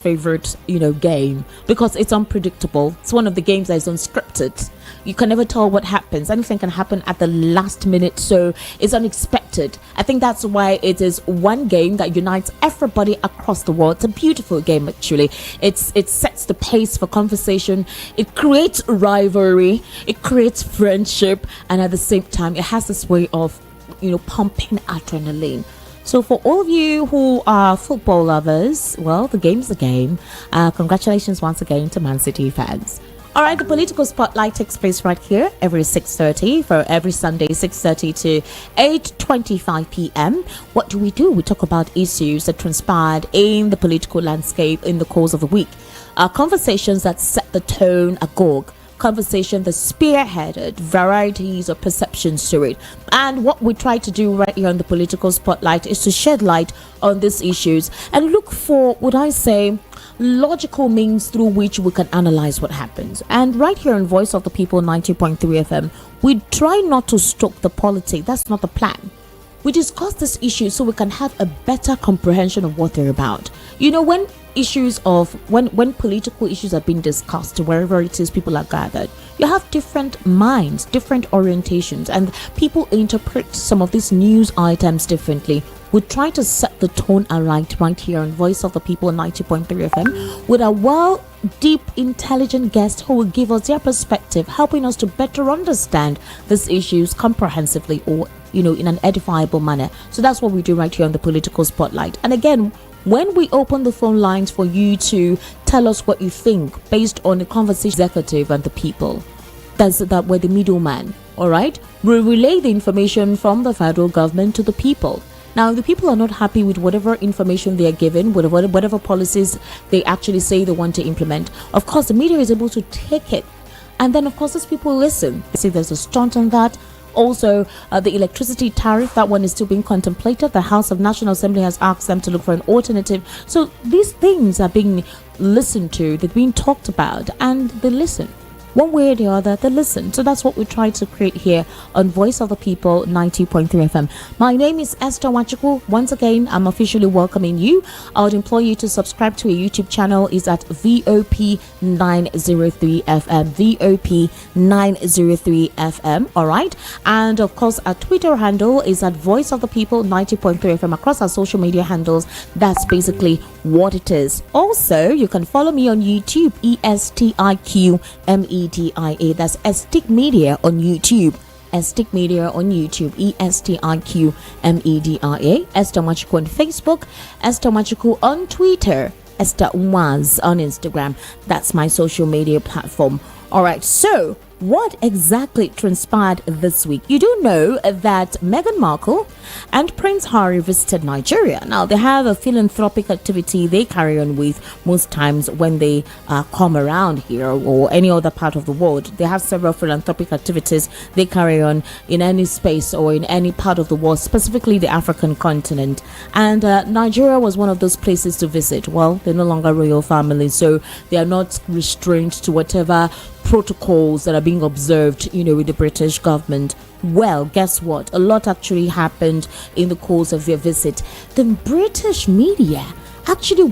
favorite, game, because it's unpredictable. It's one of the games that is unscripted. You can never tell what happens. Anything can happen at the last minute, so it's unexpected. I think that's why it is one game that unites everybody across the world. It's a beautiful game, actually. It sets the pace for conversation. It creates rivalry. It creates friendship, and at the same time, it has this way of, pumping adrenaline. So for all of you who are football lovers, well, the game's the game. Congratulations once again to Man City fans. All right, the political spotlight takes place right here every 6:30 for every Sunday, 6:30 to 8:25 p.m. What do? We talk about issues that transpired in the political landscape in the course of the week. Conversations that set the tone agog. Conversation that spearheaded varieties of perceptions to it. And what we try to do right here on the political spotlight is to shed light on these issues and look for, would I say, logical means through which we can analyze what happens. And right here on Voice of the People 90.3 FM, we try not to stoke the politics. That's not the plan. We discuss this issue so we can have a better comprehension of what they're about. When political issues are being discussed, wherever it is people are gathered, you have different minds, different orientations, and people interpret some of these news items differently. We try to set the tone right here on Voice of the People 90.3 FM with a deep, intelligent guest who will give us their perspective, helping us to better understand these issues comprehensively or, in an edifiable manner. So that's what we do right here on the political spotlight. And again, when we open the phone lines for you to tell us what you think based on the conversation executive and the people, that we're the middleman, all right? We relay the information from the federal government to the people. Now, if the people are not happy with whatever information they are given, whatever policies they actually say they want to implement, of course, the media is able to take it. And then, of course, those people listen. They say there's a stunt on that. Also, the electricity tariff, that one is still being contemplated. The House of National Assembly has asked them to look for an alternative. So these things are being listened to, they're being talked about, and they listen. One way or the other, they listen. So that's what we try to create here on Voice of the People 90.3 FM. My name is Esther Wachiku. Once again, I'm officially welcoming you. I would implore you to subscribe to a YouTube channel. Is at VOP 903 FM. VOP 903 FM. All right. And of course, our Twitter handle is at Voice of the People 90.3 FM. Across our social media handles, that's basically what it is. Also, you can follow me on YouTube, ESTIQMEDIA. That's Estic Media on YouTube. Estic Media on YouTube. ESTIQMEDIA. Esther Machiku on Facebook. Esther Machiku on Twitter. Esther Umaz on Instagram. That's my social media platform. All right, so what exactly transpired this week? You do know that Meghan Markle and Prince Harry visited Nigeria. Now, they have a philanthropic activity they carry on with most times when they come around here or any other part of the world. They have several philanthropic activities they carry on in any space or in any part of the world, specifically the African continent. And Nigeria was one of those places to visit. Well, they're no longer royal families, so they are not restrained to whatever protocols that are being observed, with the British government. Well, guess what? A lot actually happened in the course of their visit. The British media actually they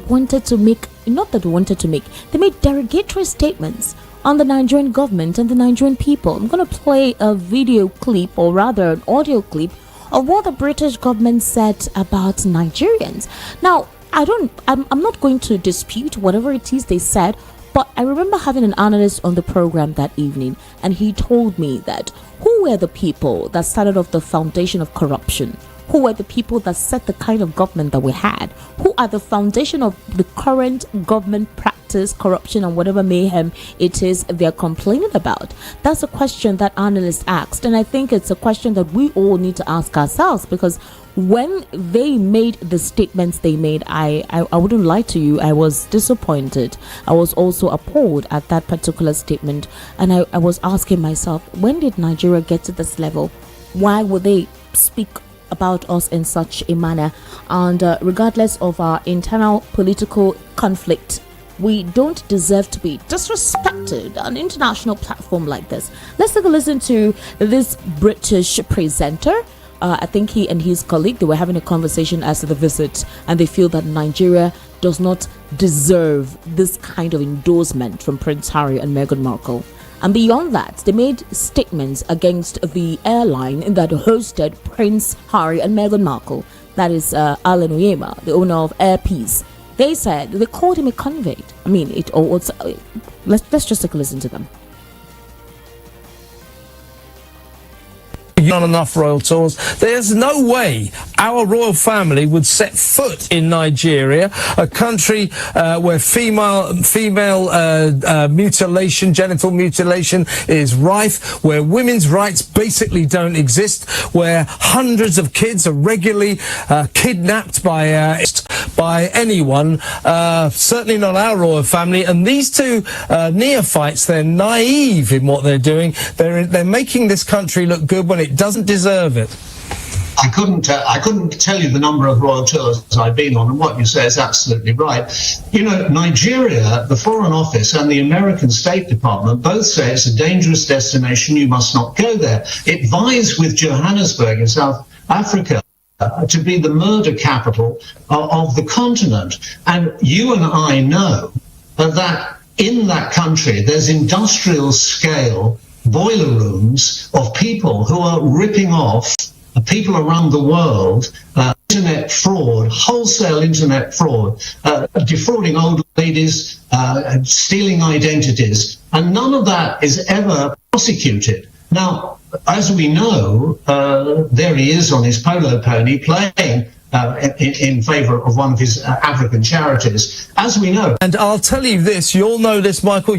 made derogatory statements on the Nigerian government and the Nigerian people. I'm going to play a video clip, or rather an audio clip, of what the British government said about Nigerians. Now, I'm not going to dispute whatever it is they said, but I remember having an analyst on the program that evening, and he told me that who were the people that started off the foundation of corruption? Who were the people that set the kind of government that we had? Who are the foundation of the current government practice, corruption, and whatever mayhem it is they're complaining about? That's a question that analysts asked, and I think it's a question that we all need to ask ourselves, because when they made the statements they made, I wouldn't lie to you, I was disappointed. I was also appalled at that particular statement, and I was asking myself, when did Nigeria get to this level? Why would they speak about us in such a manner? And regardless of our internal political conflict, we don't deserve to be disrespected on an international platform like this. Let's take a listen to this British presenter I think he and his colleague, they were having a conversation as to the visit, and they feel that Nigeria does not deserve this kind of endorsement from Prince Harry and Meghan Markle. And beyond that, they made statements against the airline that hosted Prince Harry and Meghan Markle. That is Alan Oyema, the owner of Air Peace. They said they called him a convict. I mean, let's just take a listen to them. Not enough royal tours. There's no way our royal family would set foot in Nigeria, a country where female mutilation, genital mutilation is rife, where women's rights basically don't exist, where hundreds of kids are regularly kidnapped by anyone, certainly not our royal family. And these two neophytes, they're naive in what they're doing. They're making this country look good when it doesn't deserve it. I couldn't tell you the number of royal tours I've been on, and what you say is absolutely right. You know, Nigeria, the Foreign Office and the American State Department both say it's a dangerous destination, you must not go there. It vies with Johannesburg in South Africa to be the murder capital of the continent. And you and I know that in that country there's industrial scale boiler rooms of people who are ripping off people around the world, internet fraud, wholesale internet fraud, defrauding old ladies, stealing identities, and none of that is ever prosecuted. Now, as we know, there he is on his polo pony playing in favour of one of his African charities, as we know. And I'll tell you this, you all know this, Michael.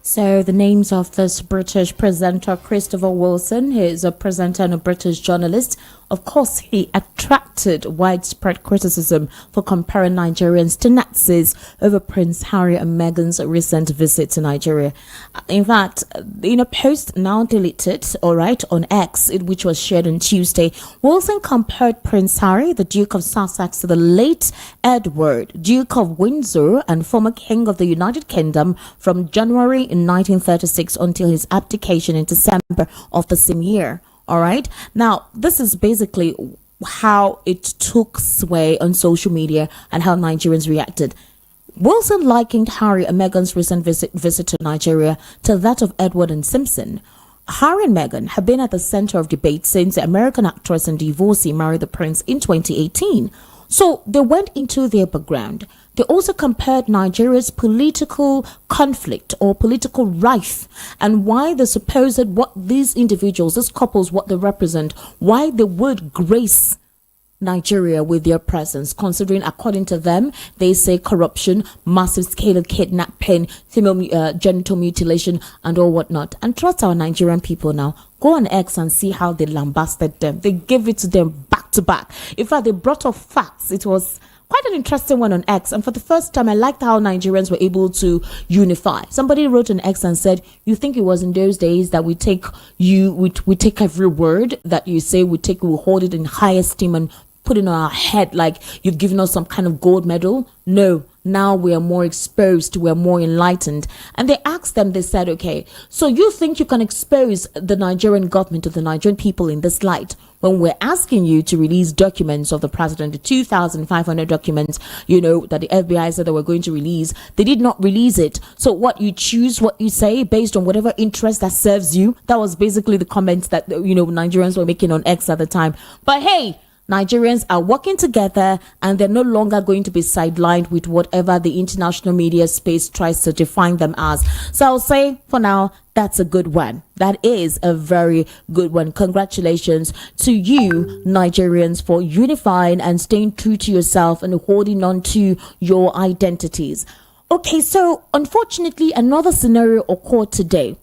So the names of this British presenter, Christopher Wilson, he is a presenter and a British journalist. Of course, he attracted widespread criticism for comparing Nigerians to Nazis over Prince Harry and Meghan's recent visit to Nigeria. In fact, in a post now deleted, on X, which was shared on Tuesday, Wilson compared Prince Harry, the Duke of Sussex, to the late Edward, Duke of Windsor and former King of the United Kingdom from January in 1936 until his abdication in December of the same year. All right. Now, this is basically how it took sway on social media and how Nigerians reacted. Wilson likened Harry and Meghan's recent visit to Nigeria to that of Edward and Simpson. Harry and Meghan have been at the center of debate since the American actress and divorcee married the prince in 2018. So they went into their background. They also compared Nigeria's political conflict or political rife and why the supposed what these individuals, these couples, what they represent, why they would grace Nigeria with their presence, considering, according to them, they say corruption, massive scale of kidnapping, female genital mutilation, and all whatnot. And trust our Nigerian people now. Go on X and see how they lambasted them. They gave it to them back to back. In fact, they brought up facts. It was quite an interesting one on X, and for the first time I liked how Nigerians were able to unify. Somebody wrote on X and said, you think it was in those days that we take every word that you say, we hold it in high esteem and put it on our head like you've given us some kind of gold medal? No, now we are more exposed, we are more enlightened. And they asked them, they said, okay, so you think you can expose the Nigerian government to the Nigerian people in this light when we're asking you to release documents of the president, the 2,500 documents, that the FBI said they were going to release. They did not release it. So what you choose, what you say based on whatever interest that serves you. That was basically the comments that, Nigerians were making on X at the time. But hey, Nigerians are working together and they're no longer going to be sidelined with whatever the international media space tries to define them as. So I'll say for now, that's a good one. That is a very good one. Congratulations to you, Nigerians, for unifying and staying true to yourself and holding on to your identities. Okay, so unfortunately, another scenario occurred today.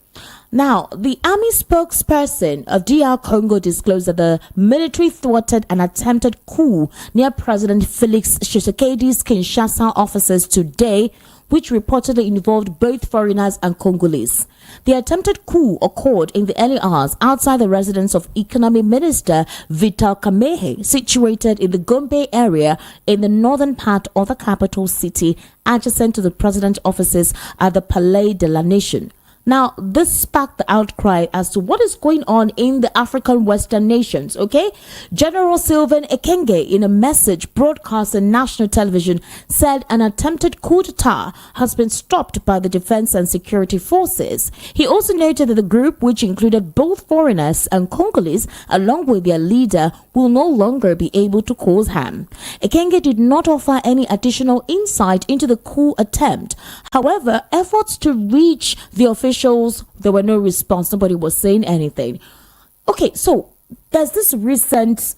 Now, the army spokesperson of DR Congo disclosed that the military thwarted an attempted coup near President Felix Tshisekedi's Kinshasa offices today, which reportedly involved both foreigners and Congolese. The attempted coup occurred in the early hours outside the residence of Economy Minister Vital Kamerhe, situated in the Gombe area in the northern part of the capital city, adjacent to the president's offices at the Palais de la Nation. Now, this sparked the outcry as to what is going on in the African Western nations, okay? General Sylvain Ekenge, in a message broadcast on national television, said an attempted coup d'etat has been stopped by the defense and security forces. He also noted that the group, which included both foreigners and Congolese, along with their leader, will no longer be able to cause harm. Ekenge did not offer any additional insight into the coup attempt. However, efforts to reach the officials, there were no response. Nobody was saying anything. Okay, so there's this recent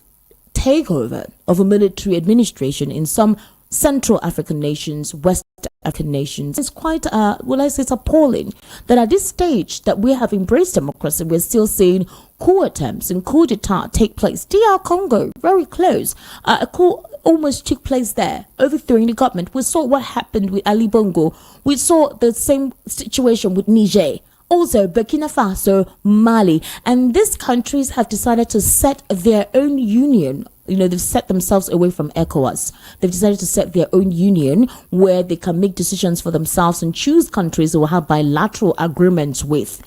takeover of a military administration in some Central African nations, West African nations. It's quite, it's appalling that at this stage that we have embraced democracy, we're still seeing coup attempts and coup d'etat take place. DR Congo, very close. A coup almost took place there, overthrowing the government. We saw what happened with Ali Bongo. We saw the same situation with Niger. Also, Burkina Faso, Mali, and these countries have decided to set their own union. They've set themselves away from ECOWAS. They've decided to set their own union where they can make decisions for themselves and choose countries they will have bilateral agreements with.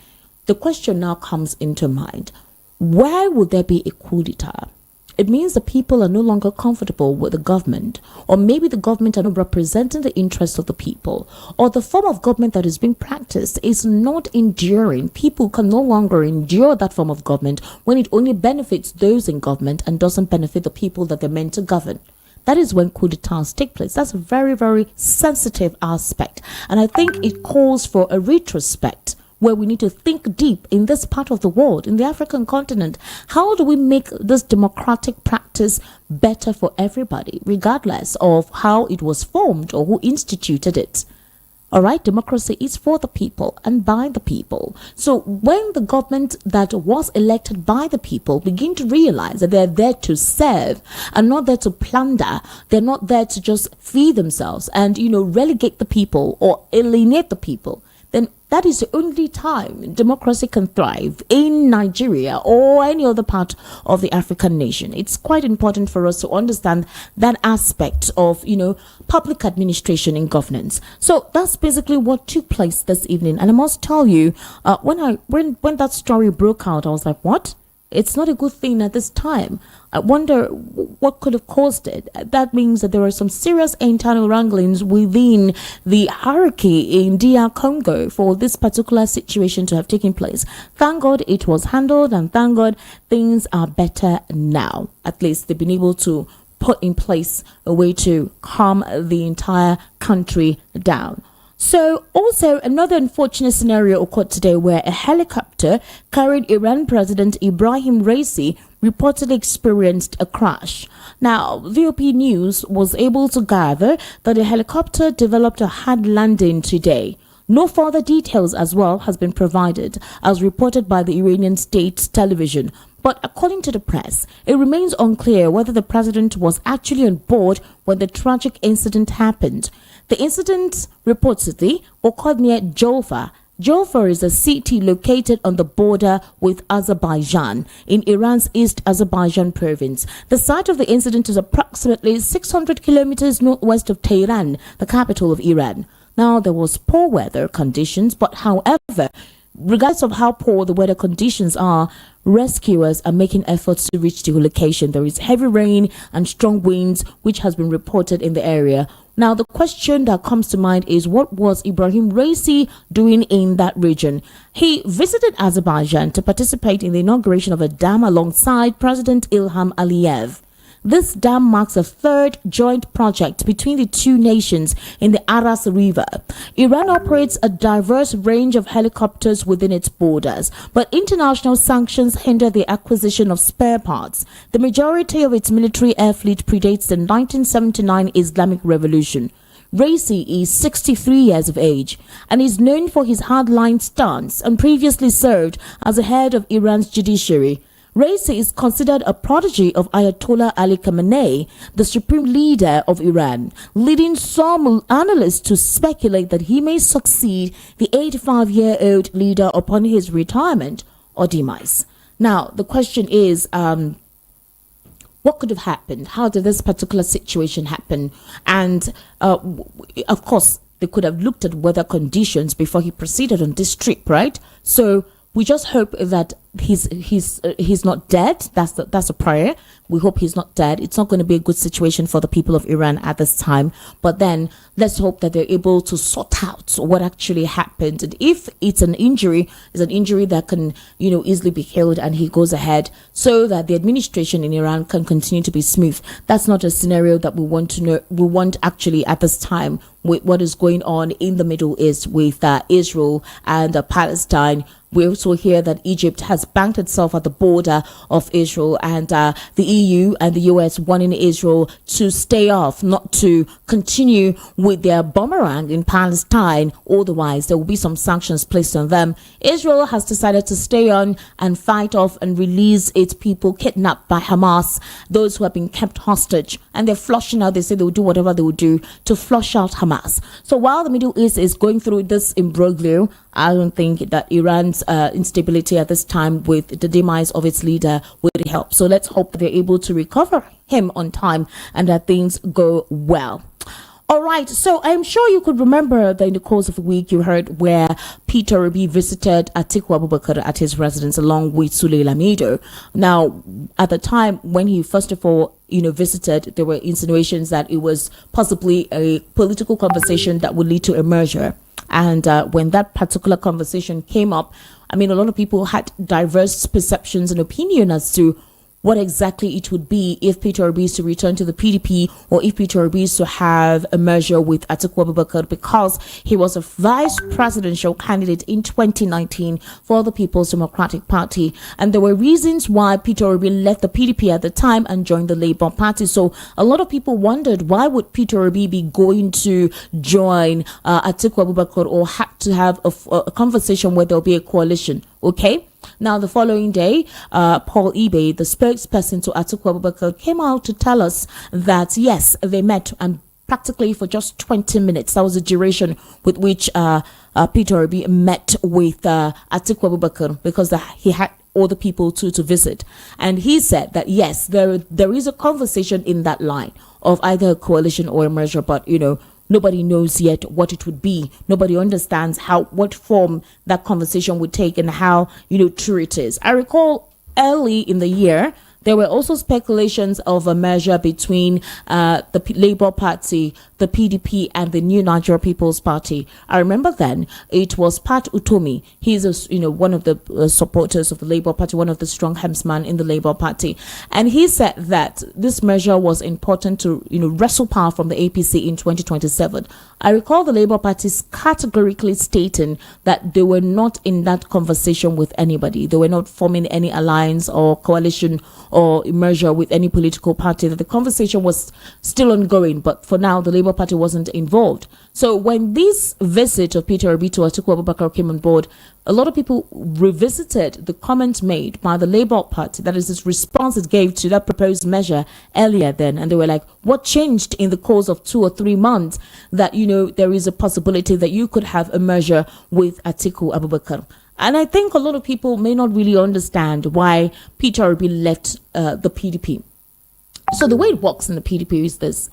The question now comes into mind. Why would there be a coup d'etat? It means the people are no longer comfortable with the government, or maybe the government are not representing the interests of the people, or the form of government that is being practiced is not enduring. People can no longer endure that form of government when it only benefits those in government and doesn't benefit the people that they're meant to govern. That is when coup d'etats take place. That's a very, very sensitive aspect. And I think it calls for a retrospect where we need to think deep in this part of the world, in the African continent. How do we make this democratic practice better for everybody, regardless of how it was formed or who instituted it? All right, democracy is for the people and by the people. So when the government that was elected by the people begin to realize that they're there to serve and not there to plunder, they're not there to just feed themselves and, relegate the people or alienate the people, then that is the only time democracy can thrive in Nigeria or any other part of the African nation. It's quite important for us to understand that aspect of, public administration and governance. So that's basically what took place this evening. And I must tell you, when that story broke out, I was like, what? It's not a good thing at this time. I wonder what could have caused it. That means that there are some serious internal wranglings within the hierarchy in DR Congo for this particular situation to have taken place. Thank God it was handled, and thank God things are better now. At least they've been able to put in place a way to calm the entire country down. So also another unfortunate scenario occurred today where a helicopter carrying Iran President Ibrahim Raisi reportedly experienced a crash. Now, VOP News was able to gather that the helicopter developed a hard landing today. No further details as well has been provided, as reported by the Iranian state television. But according to the press, it remains unclear whether the president was actually on board when the tragic incident happened. The incident reportedly occurred near Jolfa. Jolfa is a city located on the border with Azerbaijan in Iran's East Azerbaijan province. The site of the incident is approximately 600 kilometers northwest of Tehran, the capital of Iran. Now, there was poor weather conditions, but however, regardless of how poor the weather conditions are, rescuers are making efforts to reach the location. There is heavy rain and strong winds, which has been reported in the area. Now, the question that comes to mind is, what was Ibrahim Raisi doing in that region? He visited Azerbaijan to participate in the inauguration of a dam alongside President Ilham Aliyev. This dam marks a third joint project between the two nations in the Aras River. Iran operates a diverse range of helicopters within its borders, but international sanctions hinder the acquisition of spare parts. The majority of its military air fleet predates the 1979 Islamic Revolution. Raisi is 63 years of age and is known for his hardline stance and previously served as the head of Iran's judiciary. Raisi is considered a prodigy of Ayatollah Ali Khamenei, the supreme leader of Iran, leading some analysts to speculate that he may succeed the 85-year-old leader upon his retirement or demise. Now, the question is, what could have happened? How did this particular situation happen? And, of course, they could have looked at weather conditions before he proceeded on this trip, right? So we just hope that he's not dead. That's a prayer. We hope he's not dead. It's not going to be a good situation for the people of Iran at this time. But then let's hope that they're able to sort out what actually happened. And if it's an injury that can, easily be healed, and he goes ahead, so that the administration in Iran can continue to be smooth. That's not a scenario that we want to know. We want actually at this time with what is going on in the Middle East with Israel and Palestine. We also hear that Egypt has banked itself at the border of Israel, and the EU and the US wanting Israel to stay off, not to continue with their boomerang in Palestine. Otherwise, there will be some sanctions placed on them. Israel has decided to stay on and fight off and release its people kidnapped by Hamas, those who have been kept hostage. And they're flushing out. They say they will do whatever they will do to flush out Hamas. So while the Middle East is going through this imbroglio, I don't think that Iran's instability at this time with the demise of its leader will help. So let's hope they're able to recover him on time and that things go well. All right, so I'm sure you could remember that in the course of the week you heard where Peter Obi visited Atiku Abubakar at his residence along with Sule Lamido. Now, at the time when he first of all visited, there were insinuations that it was possibly a political conversation that would lead to a merger. And when that particular conversation came up, a lot of people had diverse perceptions and opinion as to what exactly it would be if Peter Obi is to return to the PDP, or if Peter Obi is to have a merger with Atiku Abubakar, because he was a vice presidential candidate in 2019 for the People's Democratic Party. And there were reasons why Peter Obi left the PDP at the time and joined the Labour Party. So a lot of people wondered, why would Peter Obi be going to join Atiku Abubakar, or had to have a conversation where there'll be a coalition? Okay. Now, the following day, Paul Ibe, the spokesperson to Atiku Abubakar, came out to tell us that, yes, they met, and practically for just 20 minutes. That was the duration with which Peter Obi met with Atiku Abubakar, because he had other people to visit. And he said that, yes, there is a conversation in that line of either a coalition or a merger, but, nobody knows yet what it would be. Nobody understands what form that conversation would take and how, true it is. I recall early in the year, there were also speculations of a merger between the Labour Party, the PDP, and the New Nigeria People's Party. I remember then it was Pat Utomi. He's one of the supporters of the Labour Party, one of the strong helmsmen in the Labour Party, and he said that this measure was important to wrestle power from the APC in 2027. I recall the Labour Party categorically stating that they were not in that conversation with anybody. They were not forming any alliance or coalition or merger with any political party, that the conversation was still ongoing, but for now the Labour Party wasn't involved. So when this visit of Peter Obi to Atiku Abubakar came on board, a lot of people revisited the comment made by the Labour Party, that is this response it gave to that proposed measure earlier then, and they were like, what changed in the course of 2 or 3 months that there is a possibility that you could have a merger with Atiku Abubakar? And I think a lot of people may not really understand why Peter Obi left the PDP. So the way it works in the PDP is this: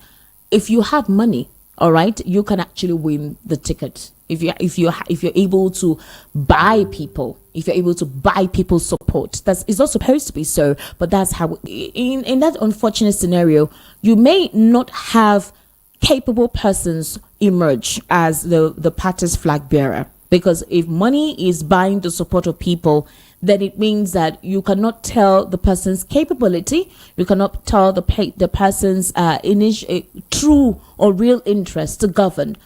if you have money, all right, you can actually win the ticket. If you're able to buy people, if you're able to buy people's support, it's not supposed to be so, but that's how. In that unfortunate scenario, you may not have capable persons emerge as the party's flag bearer. Because if money is buying the support of people, then it means that you cannot tell the person's capability, you cannot tell the person's true or real interest to govern,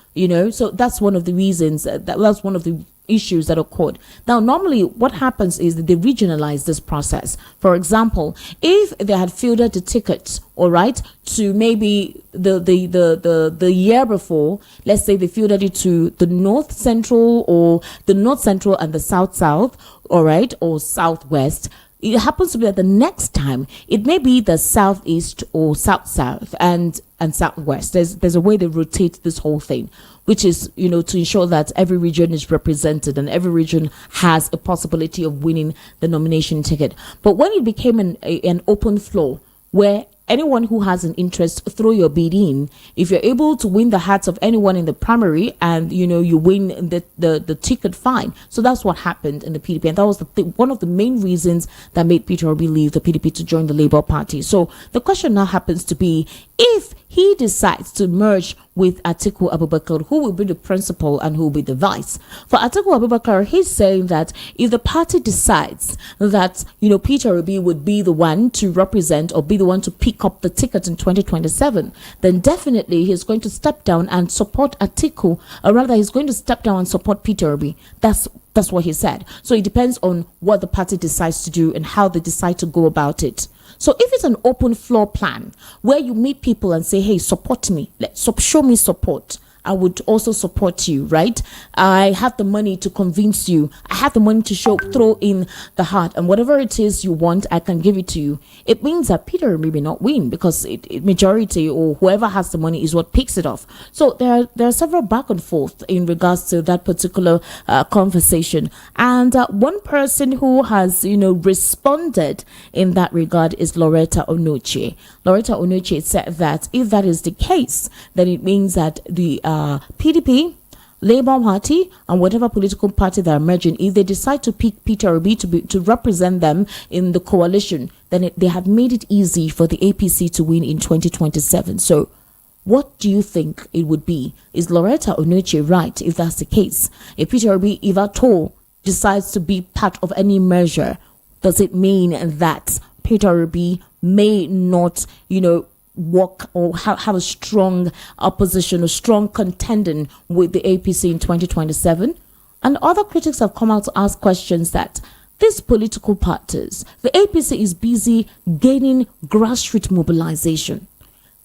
So that's one of the reasons, that's one of the issues that occurred. Now, normally what happens is that they regionalize this process. For example, if they had fielded the tickets, all right, to maybe the year before, let's say they fielded it to the North Central, or the North Central and the South, all right, or Southwest. It happens to be that the next time it may be the Southeast or South and Southwest. There's a way they rotate this whole thing, which is, to ensure that every region is represented and every region has a possibility of winning the nomination ticket. But when it became an open floor where anyone who has an interest, throw your bid in. If you're able to win the hearts of anyone in the primary and you win the ticket, fine. So that's what happened in the PDP, and that was one of the main reasons that made Peter Obi leave the PDP to join the Labour Party. So the question now happens to be, if he decides to merge with Atiku Abubakar, who will be the principal and who will be the vice? For Atiku Abubakar, he's saying that if the party decides that Peter Obi would be the one to represent or be the one to pick up the ticket in 2027, then definitely he's going to step down and support Atiku, or rather he's going to step down and support Peter Obi. That's what he said. So it depends on what the party decides to do and how they decide to go about it. So if it's an open floor plan where you meet people and say, hey, support me, show me support, I would also support you, right? I have the money to convince you. I have the money to throw in the heart, and whatever it is you want, I can give it to you. It means that Peter may not win because majority or whoever has the money is what picks it off. So there are several back and forth in regards to that particular conversation. And one person who has, responded in that regard is Lauretta Onochie. Lauretta Onochie said that if that is the case, then it means that the PDP, Labour Party, and whatever political party they're merging, if they decide to pick Peter Obi to represent them in the coalition, then they have made it easy for the APC to win in 2027. So what do you think it would be? Is Lauretta Onochie right if that's the case? If Peter Obi, if at all, decides to be part of any measure, does it mean that Peter Obi may not, work or have a strong opposition or strong contending with the APC in 2027? And other critics have come out to ask questions that these political parties, the APC is busy gaining grassroots mobilization.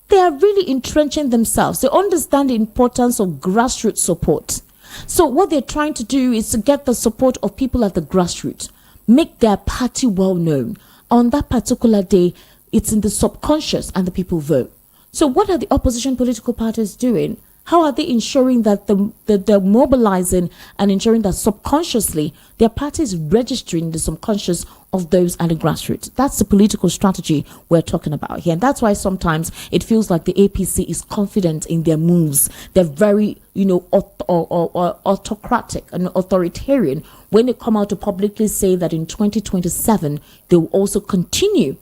They are really entrenching themselves. They understand the importance of grassroots support. So what they're trying to do is to get the support of people at the grassroots, make their party well known. On that particular day, it's in the subconscious and the people vote. So what are the opposition political parties doing? How are they ensuring that they're mobilizing and ensuring that subconsciously their party is registering the subconscious of those at the grassroots? That's the political strategy we're talking about here. And that's why sometimes it feels like the APC is confident in their moves. They're very, autocratic and authoritarian when they come out to publicly say that in 2027, they will also continue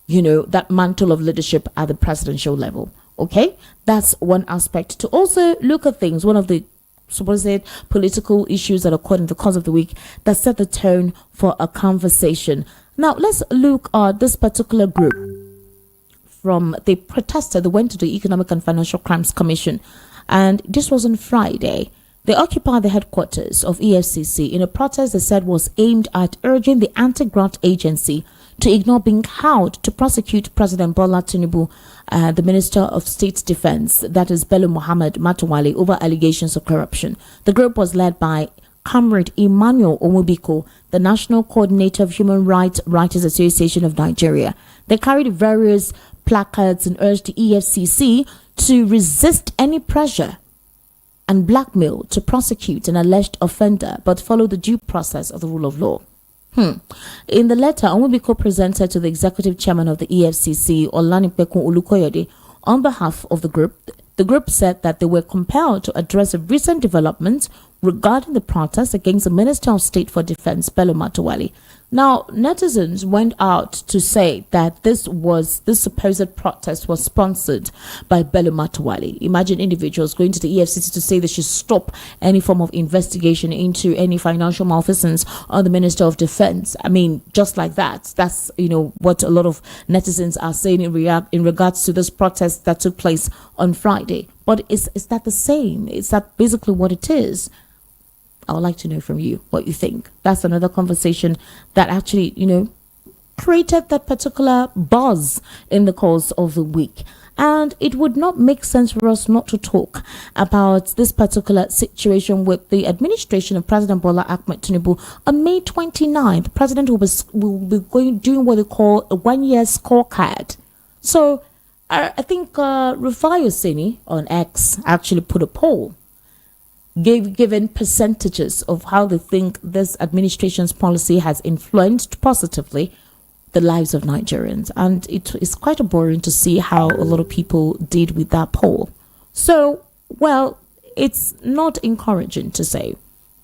that mantle of leadership at the presidential level. Okay, that's one aspect to also look at things. One of the supposed political issues that occurred in the course of the week that set the tone for a conversation. Now, let's look at this particular group. They protested, they went to the Economic and Financial Crimes Commission, and this was on Friday. They occupied the headquarters of EFCC in a protest they said was aimed at urging the anti-graft agency to ignore being held to prosecute President Bola Tinubu, the Minister of State Defense, that is Bello Muhammad Matawale, over allegations of corruption. The group was led by Comrade Emmanuel Omubiko, the National Coordinator of Human Rights Writers Association of Nigeria. They carried various placards and urged the EFCC to resist any pressure and blackmail to prosecute an alleged offender, but follow the due process of the rule of law. In the letter, Omubiko presented to the executive chairman of the EFCC, Olanipekun Olukoyede, on behalf of the group said that they were compelled to address a recent development regarding the protest against the Minister of State for Defense, Bello Matawale. Now, netizens went out to say that this supposed protest was sponsored by Bello Matawale. Imagine individuals going to the EFCC to say they should stop any form of investigation into any financial malfeasance on the Minister of Defense. I mean, just like that. That's, what a lot of netizens are saying in regards to this protest that took place on Friday. But is that the same? Is that basically what it is? I would like to know from you what you think. That's another conversation that actually, created that particular buzz in the course of the week. And it would not make sense for us not to talk about this particular situation with the administration of President Bola Ahmed Tinubu. On May 29th, the president will be doing what they call a 1-year scorecard. So I think Rufai Oseni on X actually put a poll given percentages of how they think this administration's policy has influenced positively the lives of Nigerians. And it is quite boring to see how a lot of people did with that poll. So, well, it's not encouraging to say.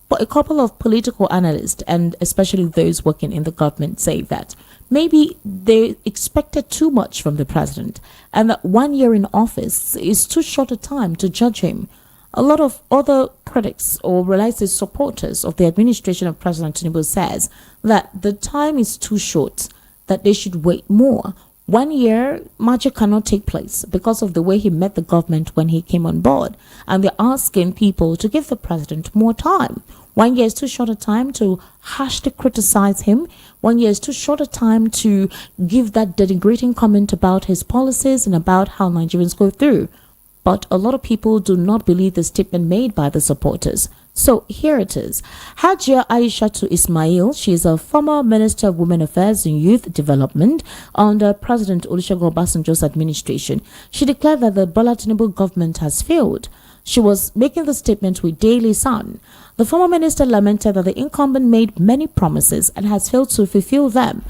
But a couple of political analysts, and especially those working in the government, say that maybe they expected too much from the president, and that 1 year in office is too short a time to judge him. A lot of other critics or related supporters of the administration of President Tinubu says that the time is too short, that they should wait more. 1 year, magic cannot take place because of the way he met the government when he came on board. And they're asking people to give the president more time. 1 year is too short a time to harshly criticize him. 1 year is too short a time to give that denigrating comment about his policies and about how Nigerians go through. But a lot of people do not believe the statement made by the supporters. So here it is. Hajia Aishatu Ismail, she is a former Minister of Women Affairs and Youth Development under President Olusegun Obasanjo's administration. She declared that the Bola Tinubu government has failed. She was making the statement with Daily Sun. The former minister lamented that the incumbent made many promises and has failed to fulfill them.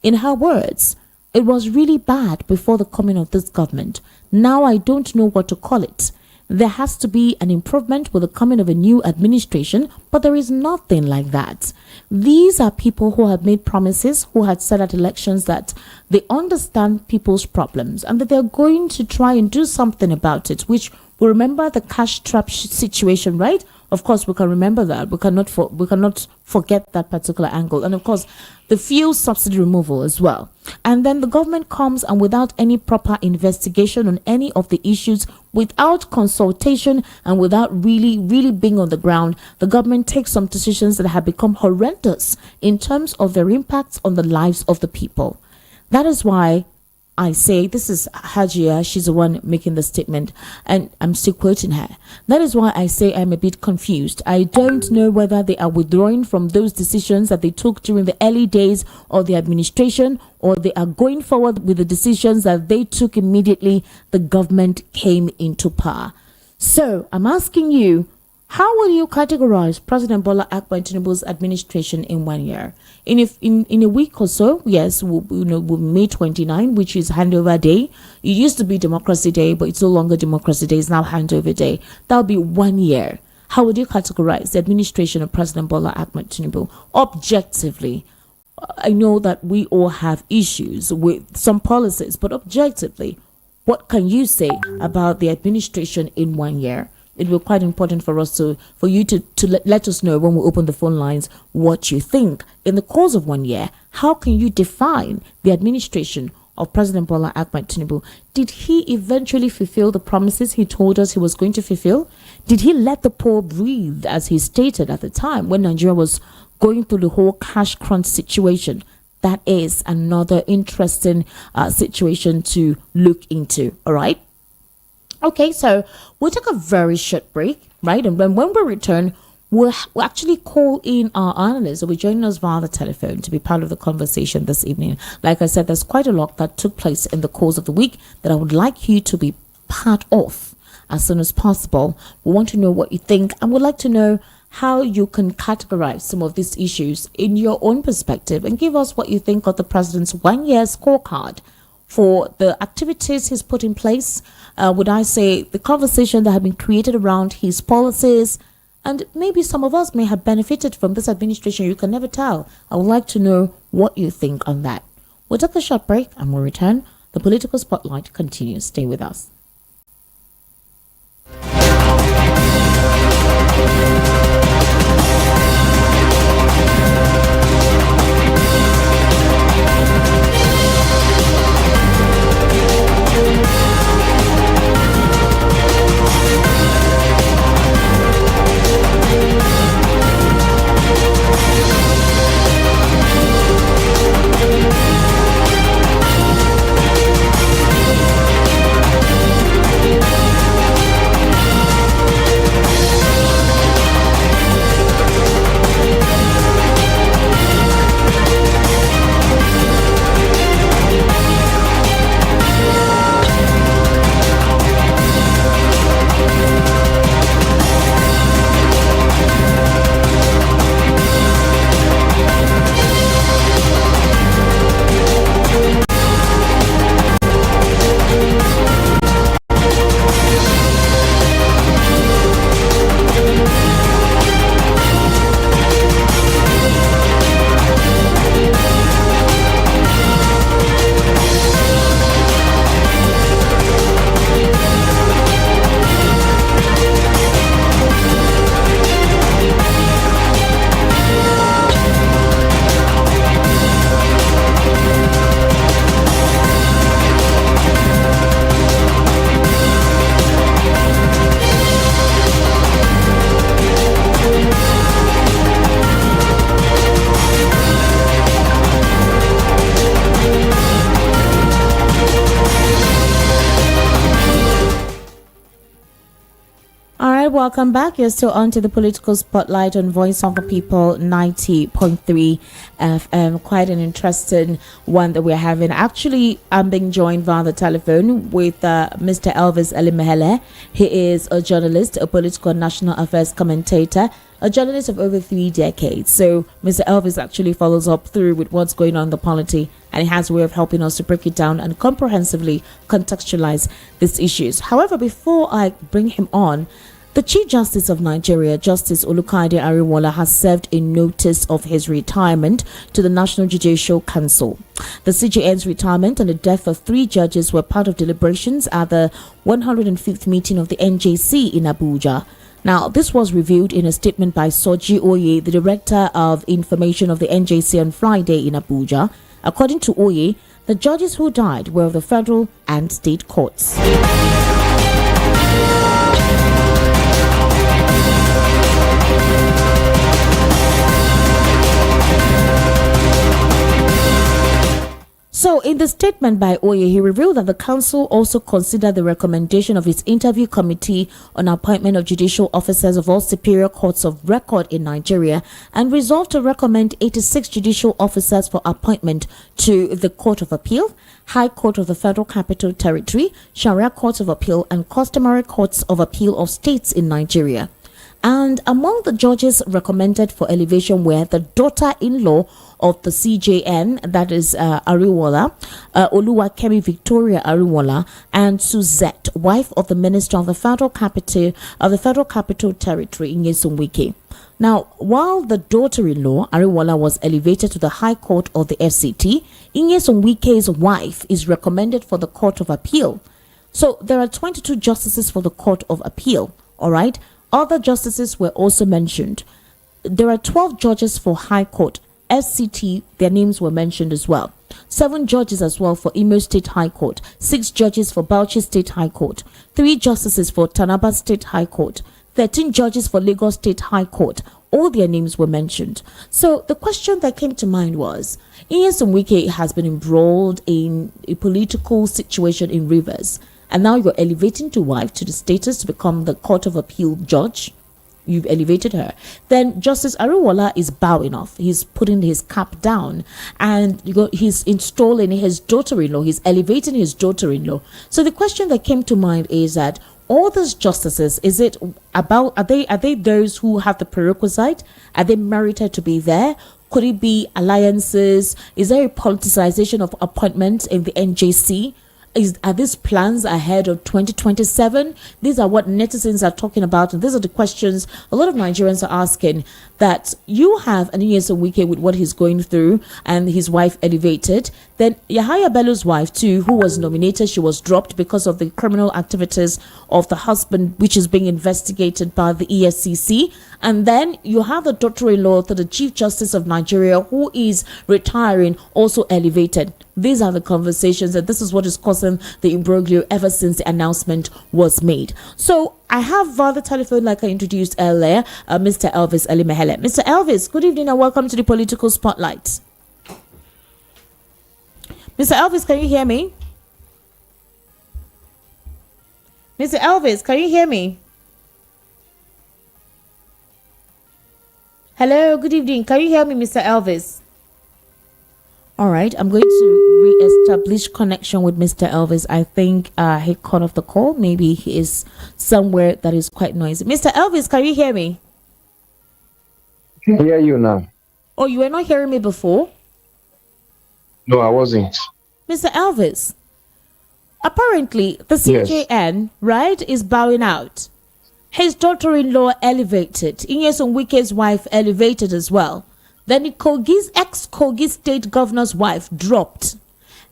In her words, it was really bad before the coming of this government. Now I don't know what to call it. There has to be an improvement with the coming of a new administration, but there is nothing like that. These are people who have made promises, who had said at elections that they understand people's problems and that they're going to try and do something about it, which we remember the cash trap situation, right? Of course, we can remember that. We cannot forget that particular angle. And of course, the fuel subsidy removal as well. And then the government comes and without any proper investigation on any of the issues, without consultation and without really being on the ground, the government takes some decisions that have become horrendous in terms of their impacts on the lives of the people. That is why I say, this is Hajia, she's the one making the statement, and I'm still quoting her. That is why I say I'm a bit confused. I don't know whether they are withdrawing from those decisions that they took during the early days of the administration, or they are going forward with the decisions that they took immediately the government came into power. So I'm asking you, how will you categorize President Bola Ahmed Tinubu's administration in 1 year? In a week or so, yes, May 29, which is handover day. It used to be Democracy Day, but it's no longer Democracy Day. It's now handover day. That'll be 1 year. How would you categorize the administration of President Bola Ahmed Tinubu objectively? I know that we all have issues with some policies, but objectively, what can you say about the administration in 1 year? It will be quite important for you to let us know when we open the phone lines what you think. In the course of 1 year, how can you define the administration of President Bola Ahmed Tinubu? Did he eventually fulfill the promises he told us he was going to fulfill? Did he let the poor breathe, as he stated at the time when Nigeria was going through the whole cash crunch situation? That is another interesting situation to look into, all right? Okay, so we'll take a very short break, right? And when we return, we'll actually call in our analysts who will join us via the telephone to be part of the conversation this evening. Like I said, there's quite a lot that took place in the course of the week that I would like you to be part of as soon as possible. We want to know what you think, and we'd like to know how you can categorize some of these issues in your own perspective, and give us what you think of the president's 1 year scorecard for the activities he's put in place. Would I say the conversation that have been created around his policies, and maybe some of us may have benefited from this administration. You can never tell. I would like to know what you think on that. We'll take a short break and we'll return. The political spotlight continues. Stay with us. welcome back. You're still on to the political spotlight on Voice of the People 90.3 FM. Quite an interesting one that we're having. Actually, I'm being joined via the telephone with Mr. Elvis Elimehele. He is a journalist, a political and national affairs commentator, a journalist of over 3 decades. So Mr. Elvis actually follows up through with what's going on in the polity, and he has a way of helping us to break it down and comprehensively contextualize these issues. However, before I bring him on, the Chief Justice of Nigeria, Justice Olukayode Ariwoola, has served a notice of his retirement to the National Judicial Council. The CJN's retirement and the death of 3 judges were part of deliberations at the 105th meeting of the NJC in Abuja. Now, this was revealed in a statement by Soji Oye, the Director of Information of the NJC, on Friday in Abuja. According to Oye, the judges who died were of the federal and state courts. So, in the statement by Oye, he revealed that the council also considered the recommendation of its interview committee on appointment of judicial officers of all superior courts of record in Nigeria and resolved to recommend 86 judicial officers for appointment to the Court of Appeal, High Court of the Federal Capital Territory, Sharia Courts of Appeal, and Customary Courts of Appeal of States in Nigeria. And among the judges recommended for elevation were the daughter-in-law of the CJN, that is Ariwoola, Oluwakemi Victoria Ariwoola, and Suzette, wife of the Minister of the Federal Capital Territory, Nyesom Wike. Now, while the daughter-in-law Ariwoola was elevated to the High Court of the FCT, Nyesom Wike's wife is recommended for the Court of Appeal. So there are 22 justices for the Court of Appeal. All right. Other justices were also mentioned. There are 12 judges for High Court, FCT, their names were mentioned as well. 7 judges as well for Imo State High Court, 6 judges for Bauchi State High Court, 3 justices for Taraba State High Court, 13 judges for Lagos State High Court. All their names were mentioned. So the question that came to mind was, Nyesom Wike has been embroiled in a political situation in Rivers, and now you're elevating your wife to the status to become the Court of Appeal judge. You've elevated her. Then Justice Ariwoola is bowing off. He's putting his cap down, and he's installing his daughter-in-law. He's elevating his daughter-in-law. So the question that came to mind is that all these justices, is it about, are they those who have the prerequisite? Are they merited to be there? Could it be alliances? Is there a politicization of appointments in the NJC? Are these plans ahead of 2027? These are what netizens are talking about, and these are the questions a lot of Nigerians are asking. That you have an Nyesom Wike with what he's going through and his wife elevated. Then Yahaya Bello's wife too, who was nominated, she was dropped because of the criminal activities of the husband, which is being investigated by the EFCC. And then you have the daughter-in-law to the Chief Justice of Nigeria, who is retiring, also elevated. These are the conversations, and this is what is causing the imbroglio ever since the announcement was made. So I have via the telephone, like I introduced earlier, Mr. Elvis Elimehele. Mr. Elvis, good evening and welcome to the Political Spotlight. Mr. Elvis, can you hear me? Mr. Elvis, can you hear me? Hello, good evening. Can you hear me, Mr. Elvis? All right, I'm going to re-establish connection with Mr. Elvis. I think he cut off the call. Maybe he is somewhere that is quite noisy. Mr. Elvis, can you hear me? I can hear you now. Oh, you were not hearing me before? No, I wasn't. Mr. Elvis, apparently the CJN, yes, right, is bowing out. His daughter-in-law elevated. Nyesom Wike's wife elevated as well. Then Kogi's ex-Kogi state governor's wife dropped.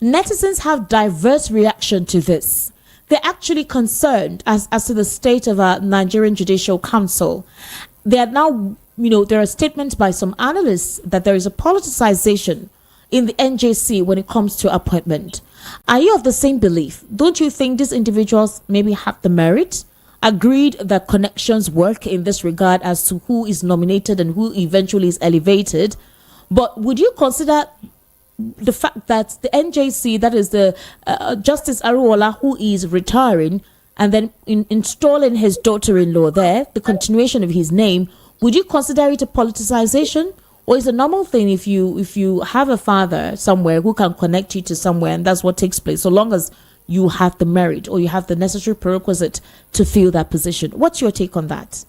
Netizens have diverse reaction to this. They're actually concerned as to the state of our Nigerian Judicial Council. They are now, there are statements by some analysts that there is a politicization in the NJC when it comes to appointment. Are you of the same belief? Don't you think these individuals maybe have the merit? Agreed that connections work in this regard as to who is nominated and who eventually is elevated. But would you consider the fact that the NJC, that is the Justice Ariwoola, who is retiring, and then installing his daughter-in-law there, the continuation of his name, would you consider it a politicization? Or is a normal thing if you have a father somewhere who can connect you to somewhere, and that's what takes place, so long as you have the merit or you have the necessary prerequisite to fill that position? What's your take on that?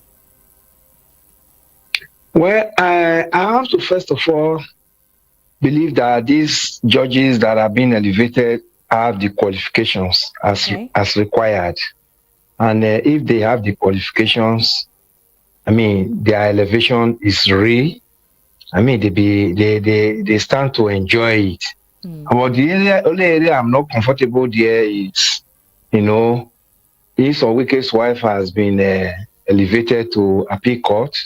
Well, I have to first of all believe that these judges that are being elevated have the qualifications as required. And if they have the qualifications, I mean, their elevation is real. I mean, they stand to enjoy it. But the only area I'm not comfortable there is, if Wike's wife has been elevated to appeal court,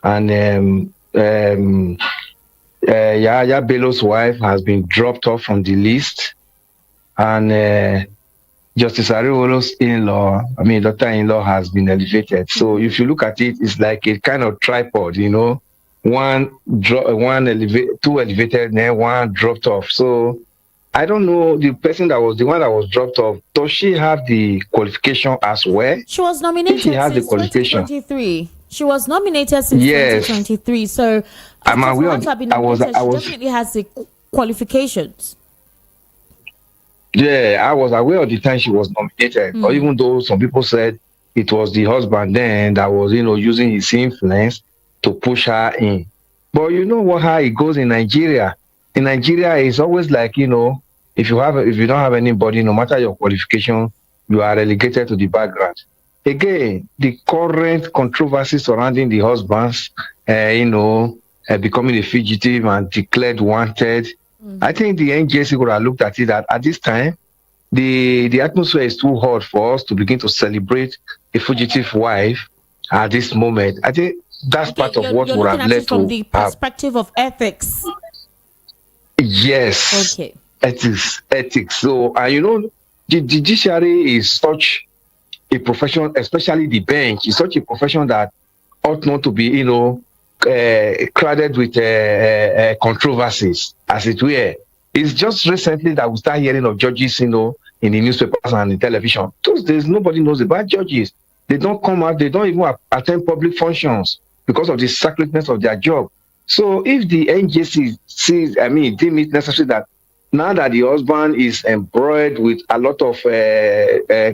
and Yaya Bello's wife has been dropped off from the list, and Justice Ariwolo's daughter-in-law has been elevated. So if you look at it, it's like a kind of tripod, two elevated, then one dropped off. So I don't know, the person that was the one that was dropped off, does she have the qualification as well? She was nominated since 2023. She was nominated since 2023. So I'm aware she definitely has the qualifications. Yeah, I was aware of the time she was nominated. Or even though some people said it was the husband then that was, using his influence to push her in. But you know how it goes in Nigeria. In Nigeria, it's always like, if you don't have anybody, no matter your qualification, you are relegated to the background. Again, the current controversy surrounding the husbands, becoming a fugitive and declared wanted, I think the NJC would have looked at it that at this time, the atmosphere is too hot for us to begin to celebrate a fugitive wife at this moment. I think that's part of what would have led to from the perspective of ethics. Yes. Okay. Ethics. So, the judiciary is such a profession, especially the bench, is such a profession that ought not to be, crowded with controversies, as it were. It's just recently that we start hearing of judges, in the newspapers and the television. Those days, nobody knows about judges. They don't come out, they don't even attend public functions because of the sacredness of their job. So if the NJC deem it necessary that now that the husband is embroiled with a lot of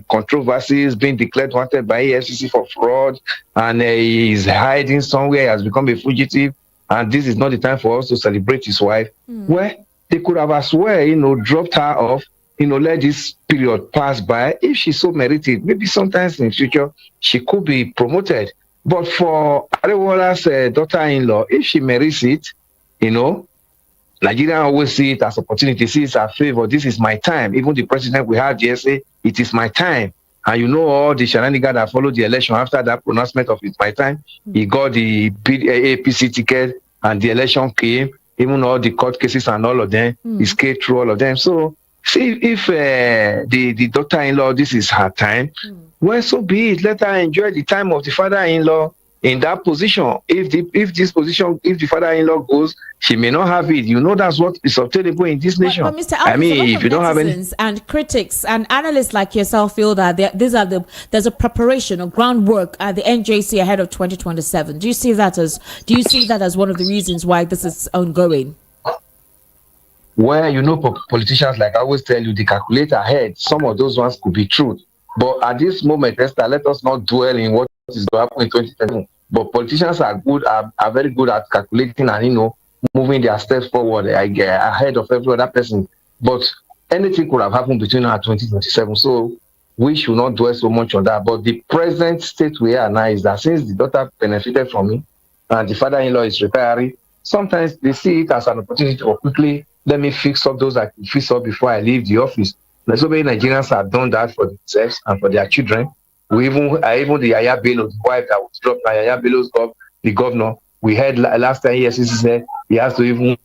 controversies, being declared wanted by EFCC for fraud, and he is hiding somewhere, he has become a fugitive, and this is not the time for us to celebrate his wife, well, they could have as well, dropped her off, let this period pass by. If she so merited, maybe sometimes in future, she could be promoted. But for Arewola's daughter-in-law, if she merits it, Nigeria always see it as opportunity, see it as favor. This is my time. Even the president we had yesterday, it is my time. And all the shenanigans that followed the election after that pronouncement of it's my time, he got the APC ticket and the election came, even all the court cases and all of them, he scaled through all of them. So, see, if the daughter-in-law, this is her time, well, so be it. Let her enjoy the time of the father-in-law in that position. If the father-in-law goes, she may not have it. That's what is obtainable in this nation. But Mr. Alves, if you don't have any, and critics and analysts like yourself feel that there's a preparation or groundwork at the NJC ahead of 2027. Do you see that as one of the reasons why this is ongoing? Well, politicians, like I always tell you, they calculate ahead. Some of those ones could be true. But at this moment, Esther, let us not dwell in what is going to happen in 2020. But politicians are very good at calculating and, moving their steps forward ahead of every other person. But anything could have happened between now and 2027. So we should not dwell so much on that. But the present state we are now is that since the daughter benefited from it and the father-in-law is retiring, sometimes they see it as an opportunity to quickly, let me fix up those I can fix up before I leave the office. There's so many Nigerians have done that for themselves and for their children. We even the Yaya Bello, the wife that was dropped by Yaya Bello's the governor. We heard last time EFCC said he has to even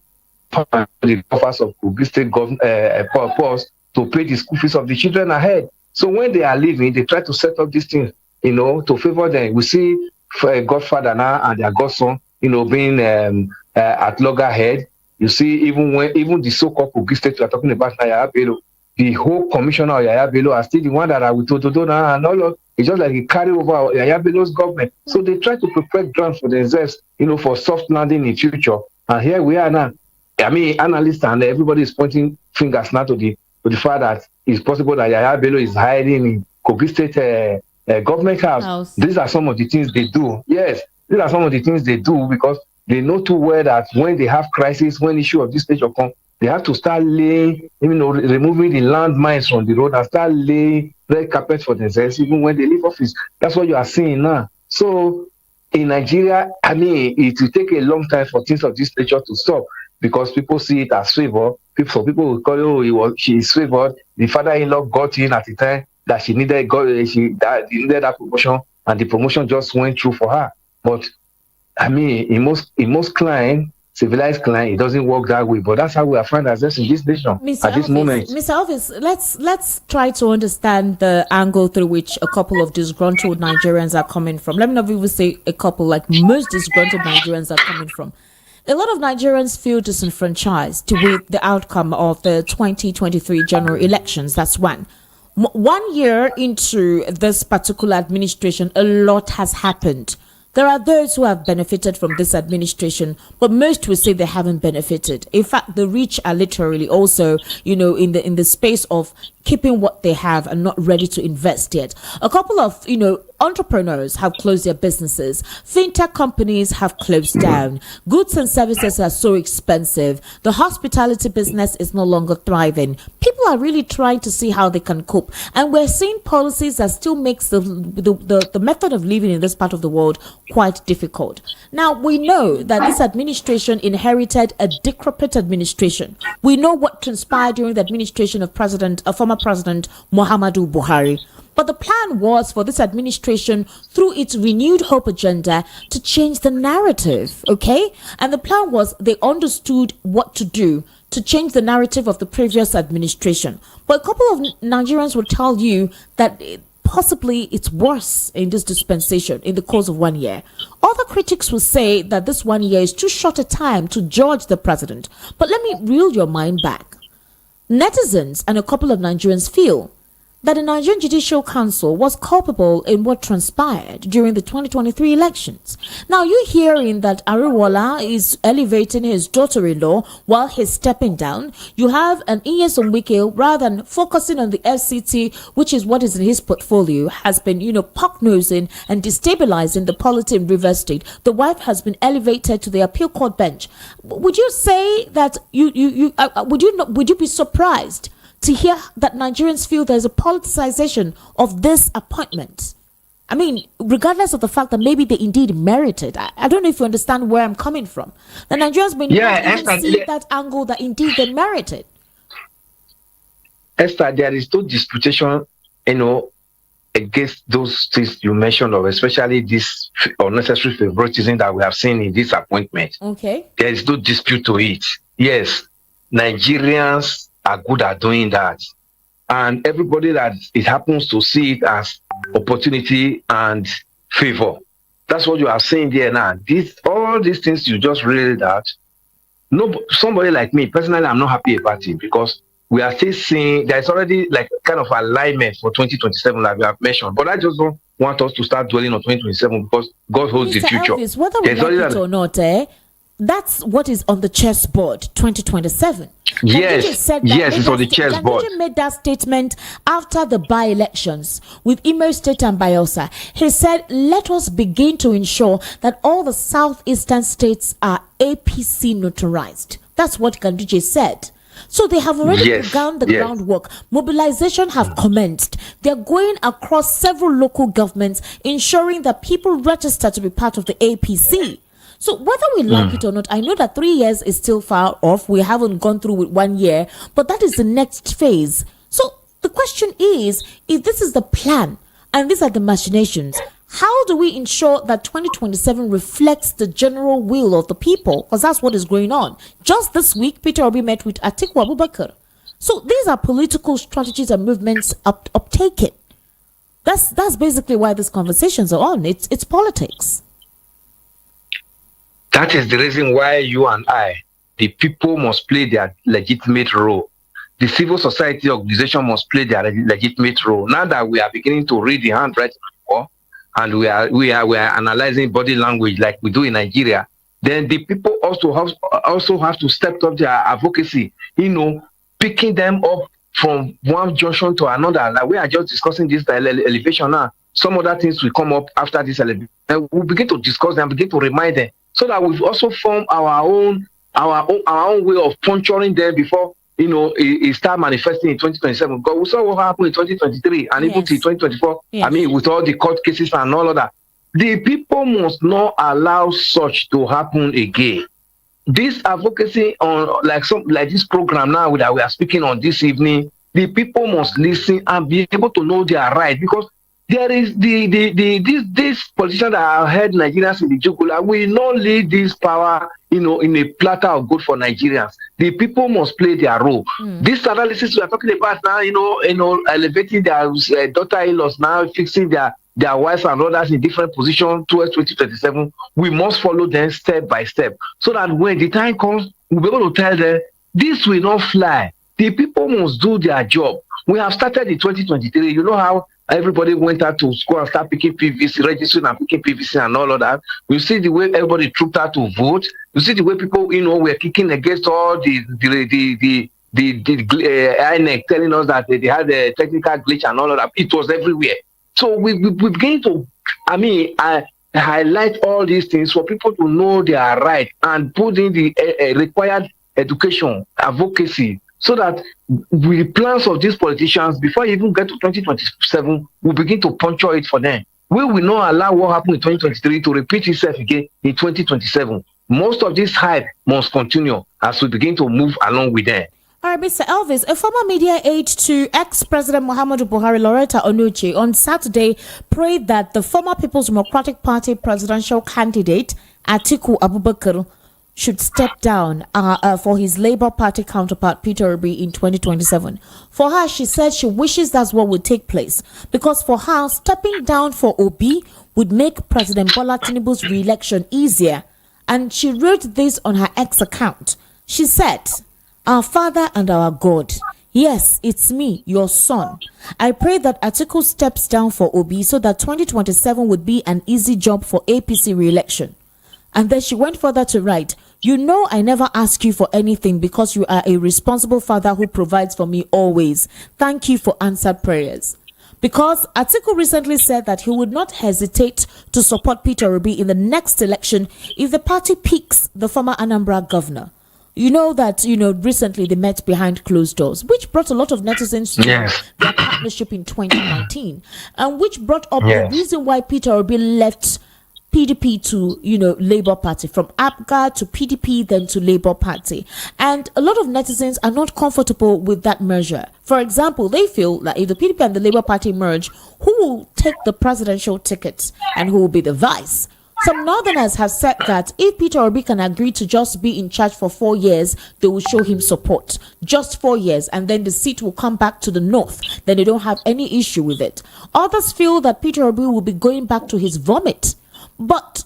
the coffers of Kogi State post to pay the school fees of the children ahead. So when they are leaving, they try to set up this thing, to favor them. We see godfather now and their godson, being at loggerhead. You see, even the so-called Kogi State we are talking about now, Yaya Bello, the whole commissioner of Yaya Bello are still the one that are with Otodo now, and all of it's just like a carry over Yaya Bello's government. So they try to prepare ground for themselves, for soft landing in future. And here we are now. I mean, analysts and everybody is pointing fingers now to the fact that it's possible that Yaya Bello is hiding in Kogi State government house. These are some of the things they do. Yes, these are some of the things they do because they know too well that when they have crisis, when issue of this stage will come, they have to start laying, removing the landmines from the road and start laying red carpet for themselves, even when they leave office. That's what you are seeing now. So in Nigeria, I mean, it will take a long time for things of this nature to stop because people see it as favor. People will call it, she is favored. The father-in-law got in at the time that she needed that promotion, and the promotion just went through for her. But I mean, in most clients, civilized client, it doesn't work that way. But that's how we are finding ourselves in this nation at this moment. Mr. Elvis, let's try to understand the angle through which a couple of disgruntled Nigerians are coming from. Let me not even say a couple, like most disgruntled Nigerians are coming from. A lot of Nigerians feel disenfranchised with the outcome of the 2023 general elections. That's one. 1 year into this particular administration, a lot has happened. There are those who have benefited from this administration, but most will say they haven't benefited. In fact, the rich are literally also, in the space of keeping what they have and not ready to invest yet. A couple of, entrepreneurs have closed their businesses. Fintech companies have closed down. Goods and services are so expensive. The hospitality business is no longer thriving. People are really trying to see how they can cope. And we're seeing policies that still makes the method of living in this part of the world quite difficult. Now, we know that this administration inherited a decrepit administration. We know what transpired during the administration of former President Muhammadu Buhari. But the plan was for this administration, through its renewed hope agenda, to change the narrative, okay? And the plan was they understood what to do to change the narrative of the previous administration. But a couple of Nigerians will tell you that possibly it's worse in this dispensation in the course of 1 year. Other critics will say that this 1 year is too short a time to judge the president. But let me reel your mind back. Netizens and a couple of Nigerians feel that the Nigerian Judicial Council was culpable in what transpired during the 2023 elections. Now, you're hearing that Ariwola is elevating his daughter-in-law while he's stepping down. You have an Nyesom Wike, rather than focusing on the FCT, which is what is in his portfolio, has been, pock-nosing and destabilizing the polity in River State. The wife has been elevated to the appeal court bench. Would you say that would you be surprised to hear that Nigerians feel there's a politicization of this appointment? I mean, regardless of the fact that maybe they indeed merit it. I don't know if you understand where I'm coming from. The Nigerians may not even see that angle that indeed they merit it. Esther, there is no disputation, against those things you mentioned, of especially this unnecessary favoritism that we have seen in this appointment. Okay. There is no dispute to it. Yes, Nigerians are good at doing that, and everybody that it happens to see it as opportunity and favor. That's what you are saying there now. All these things you just read out. No, somebody like me personally, I'm not happy about it because we are still seeing there's already like kind of alignment for 2027 like we have mentioned. But I just don't want us to start dwelling on 2027 because God holds the future. Elvis, whether we like it or not, that's what is on the chessboard, 2027. Yes, it's on the chessboard. Ganduje made that statement after the by-elections with Imo State and Bayelsa. He said, let us begin to ensure that all the southeastern states are APC notarized. That's what Ganduje said. So they have already begun the groundwork. Mobilization have commenced. They're going across several local governments, ensuring that people register to be part of the APC. So whether we like it or not, I know that 3 years is still far off. We haven't gone through with 1 year, but that is the next phase. So the question is, if this is the plan and these are the machinations, how do we ensure that 2027 reflects the general will of the people? Because that's what is going on. Just this week, Peter Obi met with Atiku Abubakar. So these are political strategies and movements uptaken. That's basically why these conversations are on. It's politics. That is the reason why you and I, the people, must play their legitimate role. the civil society organization must play their legitimate role. Now that we are beginning to read the handwriting and we are analyzing body language like we do in Nigeria, then the people also have to step up their advocacy, picking them up from one junction to another. Like we are just discussing this elevation now. Some other things will come up after this elevation. We'll begin to discuss them, begin to remind them, so that we've also formed our own way of puncturing them before it start manifesting in 2027. Because we saw what happened in 2023 and even till 2024. Yes. I mean, with all the court cases and all of that. The people must not allow such to happen again. This advocacy on like this program now that we are speaking on this evening, the people must listen and be able to know their right, because there is this politicians that have held Nigerians in the jugular will not lead this power, in a platter of good for Nigerians. The people must play their role. This analysis we are talking about now, elevating their daughter-in-laws now, fixing their wives and others in different positions towards 2027. We must follow them step by step, so that when the time comes, we'll be able to tell them this will not fly. The people must do their job. We have started in 2023. You know how everybody went out to school and start picking PVC, registering and picking PVC and all of that. You see the way everybody trooped out to vote. You see the way people, were kicking against all the INEC telling us that they had a technical glitch and all of that. It was everywhere. So we begin to, highlight all these things for people to know their right and put in the required education, advocacy, so that with the plans of these politicians, before you even get to 2027, we begin to puncture it for them. We will not allow what happened in 2023 to repeat itself again in 2027. Most of this hype must continue as we begin to move along with them. All right, Mr. Elvis, a former media aide to ex-President Muhammadu Buhari, Lauretta Onochie, on Saturday prayed that the former People's Democratic Party presidential candidate, Atiku Abubakar, should step down for his Labour Party counterpart, Peter Obi, in 2027. For her, she said she wishes that's what would take place, because for her, stepping down for Obi would make President Bola Tinubu's re-election easier. And she wrote this on her X account. She said, "Our Father and our God, yes, it's me, your son. I pray that Atiku steps down for Obi so that 2027 would be an easy job for APC re-election." And then she went further to write, I never ask you for anything because you are a responsible father who provides for me always. Thank you for answered prayers." Because Atiku recently said that he would not hesitate to support Peter Obi in the next election if the party picks the former Anambra governor. Recently they met behind closed doors, which brought a lot of netizens to their partnership in 2019, and which brought up the reason why Peter Obi left PDP to, Labour Party, from APGA to PDP, then to Labour Party. And a lot of netizens are not comfortable with that measure. For example, they feel that if the PDP and the Labour Party merge, who will take the presidential ticket and who will be the vice? Some northerners have said that if Peter Obi can agree to just be in charge for 4 years, they will show him support. Just 4 years, and then the seat will come back to the north. Then they don't have any issue with it. Others feel that Peter Obi will be going back to his vomit. But,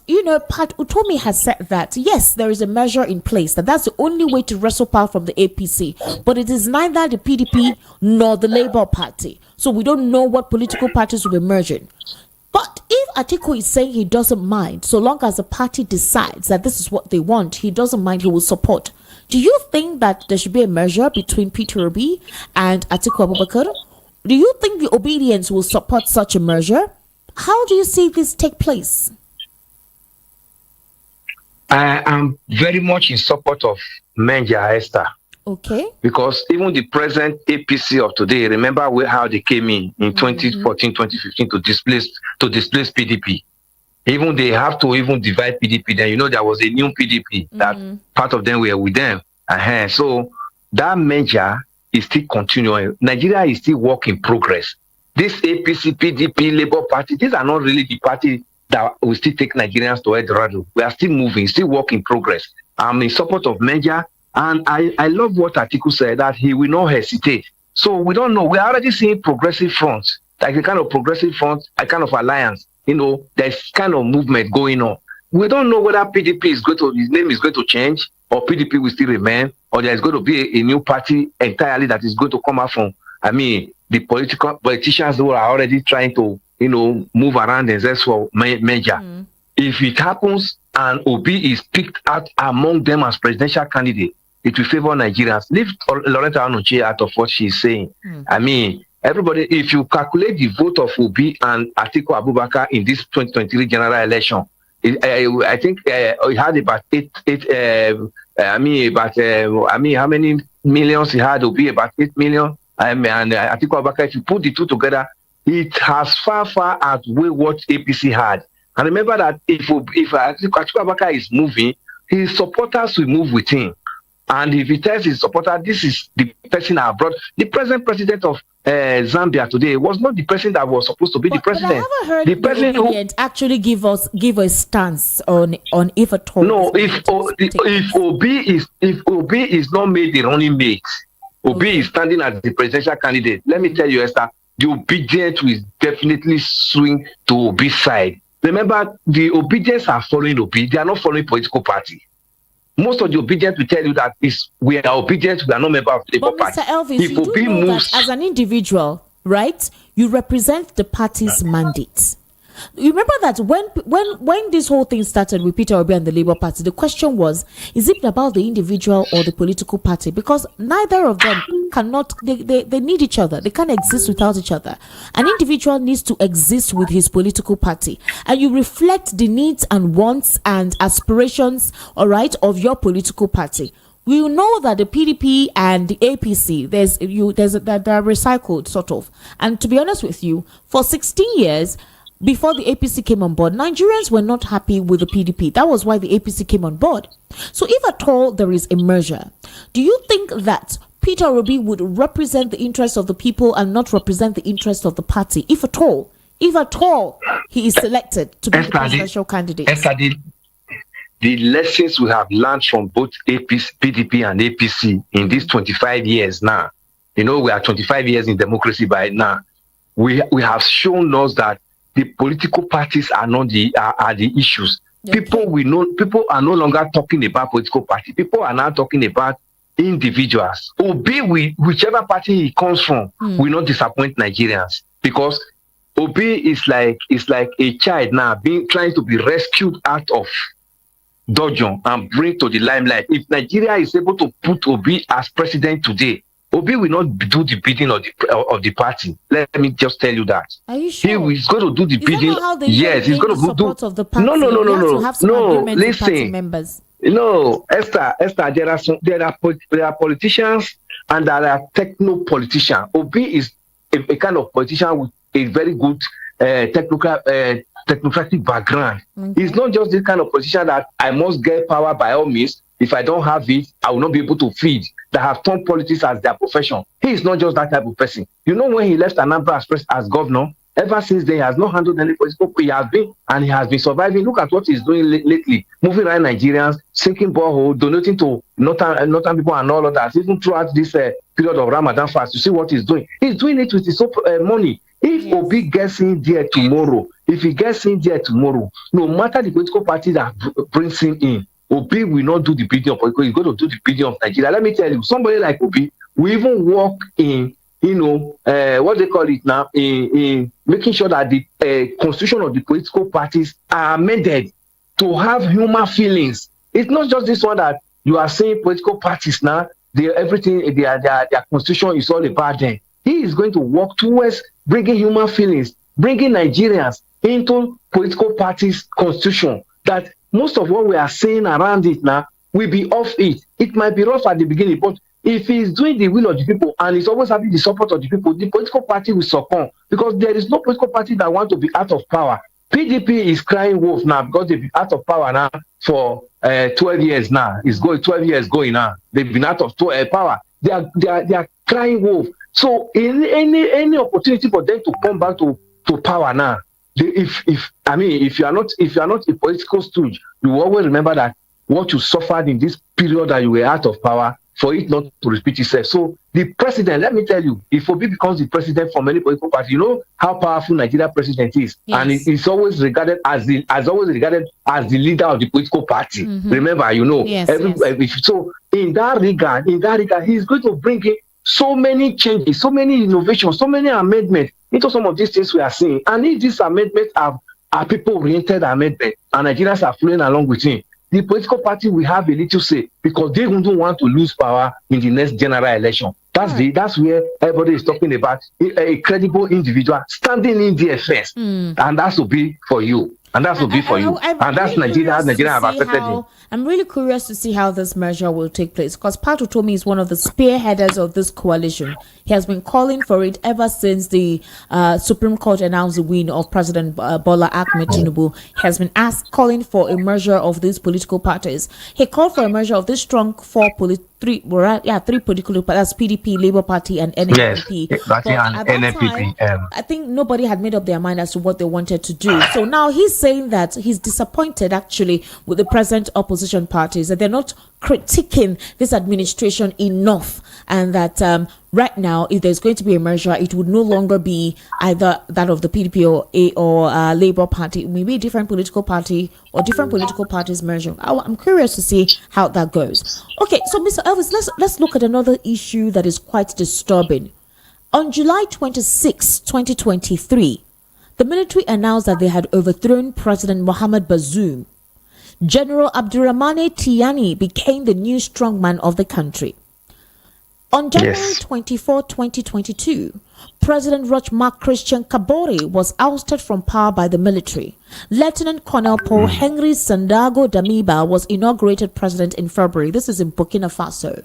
Pat Utomi has said that, yes, there is a measure in place, that's the only way to wrestle power from the APC. But it is neither the PDP nor the Labour Party. So we don't know what political parties will be merging. But if Atiku is saying he doesn't mind, so long as the party decides that this is what they want, he doesn't mind, he will support. Do you think that there should be a measure between Peter Obi and Atiku Abubakar? Do you think the obedience will support such a measure? How do you see this take place? I am very much in support of Menja Esther. Okay. Because even the present APC of today, remember how they came in 2014, 2015 to displace PDP. Even they have to even divide PDP. Then there was a new PDP that part of them were with them. So that measure is still continuing. Nigeria is still work in progress. This APC, PDP, Labour Party, these are not really the party that will still take Nigerians to Eldorado. We are still moving, still work in progress. I'm in support of measure, and I love what Atiku said, that he will not hesitate. So we don't know. We are already seeing progressive fronts, like a kind of progressive front, a kind of alliance. There's kind of movement going on. We don't know whether PDP his name is going to change, or PDP will still remain, or there's going to be a new party entirely that is going to come out from, the politicians who are already trying to, move around themselves for major. If it happens and Obi is picked out among them as presidential candidate, it will favor Nigerians. Leave Lauretta Onochie out of what she's saying. Everybody, if you calculate the vote of Obi and Atiku Abubakar in this 2023 general election, I think he had about how many millions he had? Obi about 8 million. And Atiku Abubakar, if you put the two together, it has far outweighed what APC had. And remember that if Atiku Abubakar is moving, his supporters will move with him. And if he tells his supporter, this is the person I brought, the present president of Zambia today was not the person that was supposed to be the president. But I haven't heard the president who actually give a stance on if at all. No, if Obi is not made the running mate, Obi is standing as the presidential candidate. Let me tell you, Esther, the obedience will definitely swing to Obi's side. Remember, the obedience are following Obi; they are not following political party. Most of the obedience will tell you that we are obedient, we are not member of the Labour Party. But Mr. Elvis, if you do know that as an individual, right, you represent the party's mandate. You remember that when this whole thing started with Peter Obi and the Labour Party, the question was, is it about the individual or the political party? Because neither of them they need each other. They can't exist without each other. An individual needs to exist with his political party. And you reflect the needs and wants and aspirations, all right, of your political party. We know that the PDP and the APC, they're recycled, sort of. And to be honest with you, for 16 years, before the APC came on board, Nigerians were not happy with the PDP. That was why the APC came on board. So if at all there is a merger, do you think that Peter Obi would represent the interests of the people and not represent the interests of the party, if at all he is selected to be the presidential candidate? The lessons we have learned from both PDP and APC in these 25 years now, we are 25 years in democracy by now, we have shown us that the political parties are not the issues. Okay. People are no longer talking about political party. People are now talking about individuals. Obi, whichever party he comes from, will not disappoint Nigerians, because Obi is like a child now trying to be rescued out of dungeon and bring to the limelight. If Nigeria is able to put Obi as president today, Obi will not do the bidding of the party. Let me just tell you that. Are you sure? He is going to do the bidding. Yes, he's going to do. Of the party? No. Listen, members. No, Esther. There are politicians and there are techno politicians. Obi is a kind of politician with a very good technocratic background. Okay. He's not just this kind of politician that I must get power by all means. If I don't have it, I will not be able to feed. That have turned politics as their profession. He is not just that type of person. When he left Anambra as governor, ever since then, he has not handled any political. He has been surviving. Look at what he's doing lately. Moving around Nigerians, sinking borehole, donating to northern people and all of that. Even throughout this period of Ramadan fast, you see what he's doing. He's doing it with his own money. If Obi gets in there tomorrow, no matter the political party that brings him in, Obi will not do the bidding of political. He's going to do the bidding of Nigeria. Let me tell you, somebody like Obi will even work in, what they call it now, in making sure that the constitution of the political parties are amended to have human feelings. It's not just this one that you are saying political parties now, their constitution is all about them. He is going to work towards bringing human feelings, bringing Nigerians into political parties' constitution. That most of what we are saying around it now will be off it. It might be rough at the beginning, but if he's doing the will of the people and he's always having the support of the people, the political party will succumb, because there is no political party that wants to be out of power. PDP is crying wolf now because they've been out of power now for 12 years now. It's going 12 years going now. They've been out of power. They are crying wolf. So any opportunity for them to come back to power now, if you are not a political stooge, you always remember that what you suffered in this period that you were out of power, for it not to repeat itself. So the president, let me tell you, if Obi becomes the president from any political party, you know how powerful Nigeria president is, and it's always regarded as the leader of the political party. Remember, you know, so in that regard, he's going to bring in so many changes, so many innovations, so many amendments into some of these things we are seeing. And if these amendments are people-oriented amendments, and Nigerians are flowing along with him, the political party will have a little say, because they don't want to lose power in the next general election. That's where everybody is talking about a credible individual standing in the affairs, and that will be for you. And that will be for you. And that's Nigeria. Nigeria have accepted him. I'm really curious to see how this merger will take place, because Patu Tomi is one of the spearheaders of this coalition. He has been calling for it ever since the Supreme Court announced the win of President Bola Ahmed Tinubu. He has been calling for a merger of these political parties. He called for a merger of this strong three political parties, that's PDP, Labour Party, and NNPP. Yes, and NNPP. I think nobody had made up their mind as to what they wanted to do. So now he's saying that he's disappointed actually with the present opposition parties, that they're not critiquing this administration enough, and that right now, if there's going to be a merger, it would no longer be either that of the PDP or Labour Party. It may be a different political party or different political parties merging. I'm curious to see how that goes. Okay, so Mr. Elvis, let's look at another issue that is quite disturbing. On July 26, 2023, the military announced that they had overthrown President Mohamed Bazoum. General Abdurrahmane Tiani became the new strongman of the country. On January 24, 2022, President Roch Christian Kabore was ousted from power by the military. Lieutenant Colonel Paul Henry Sandago Damiba was inaugurated president in February. This is in Burkina Faso.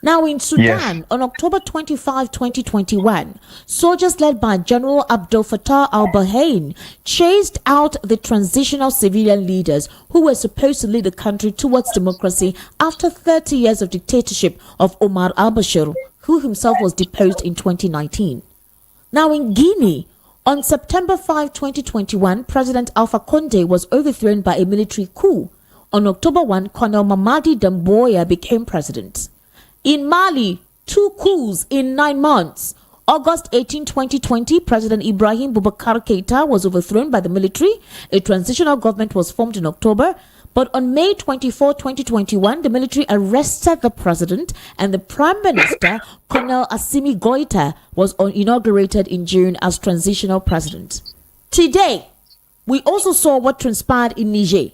Now in Sudan, on October 25, 2021, soldiers led by General Abdel Fattah al-Burhan chased out the transitional civilian leaders who were supposed to lead the country towards democracy after 30 years of dictatorship of Omar al-Bashir, who himself was deposed in 2019. Now in Guinea, on September 5, 2021, President Alpha Condé was overthrown by a military coup. On October 1, Colonel Mamadi Doumbouya became president. In Mali, 2 coups in 9 months. August 18, 2020, President Ibrahim Boubacar Keïta was overthrown by the military. A transitional government was formed in October. But on May 24, 2021, the military arrested the president, and the Prime Minister, Colonel Assimi Goïta, was inaugurated in June as transitional president. Today, we also saw what transpired in Niger.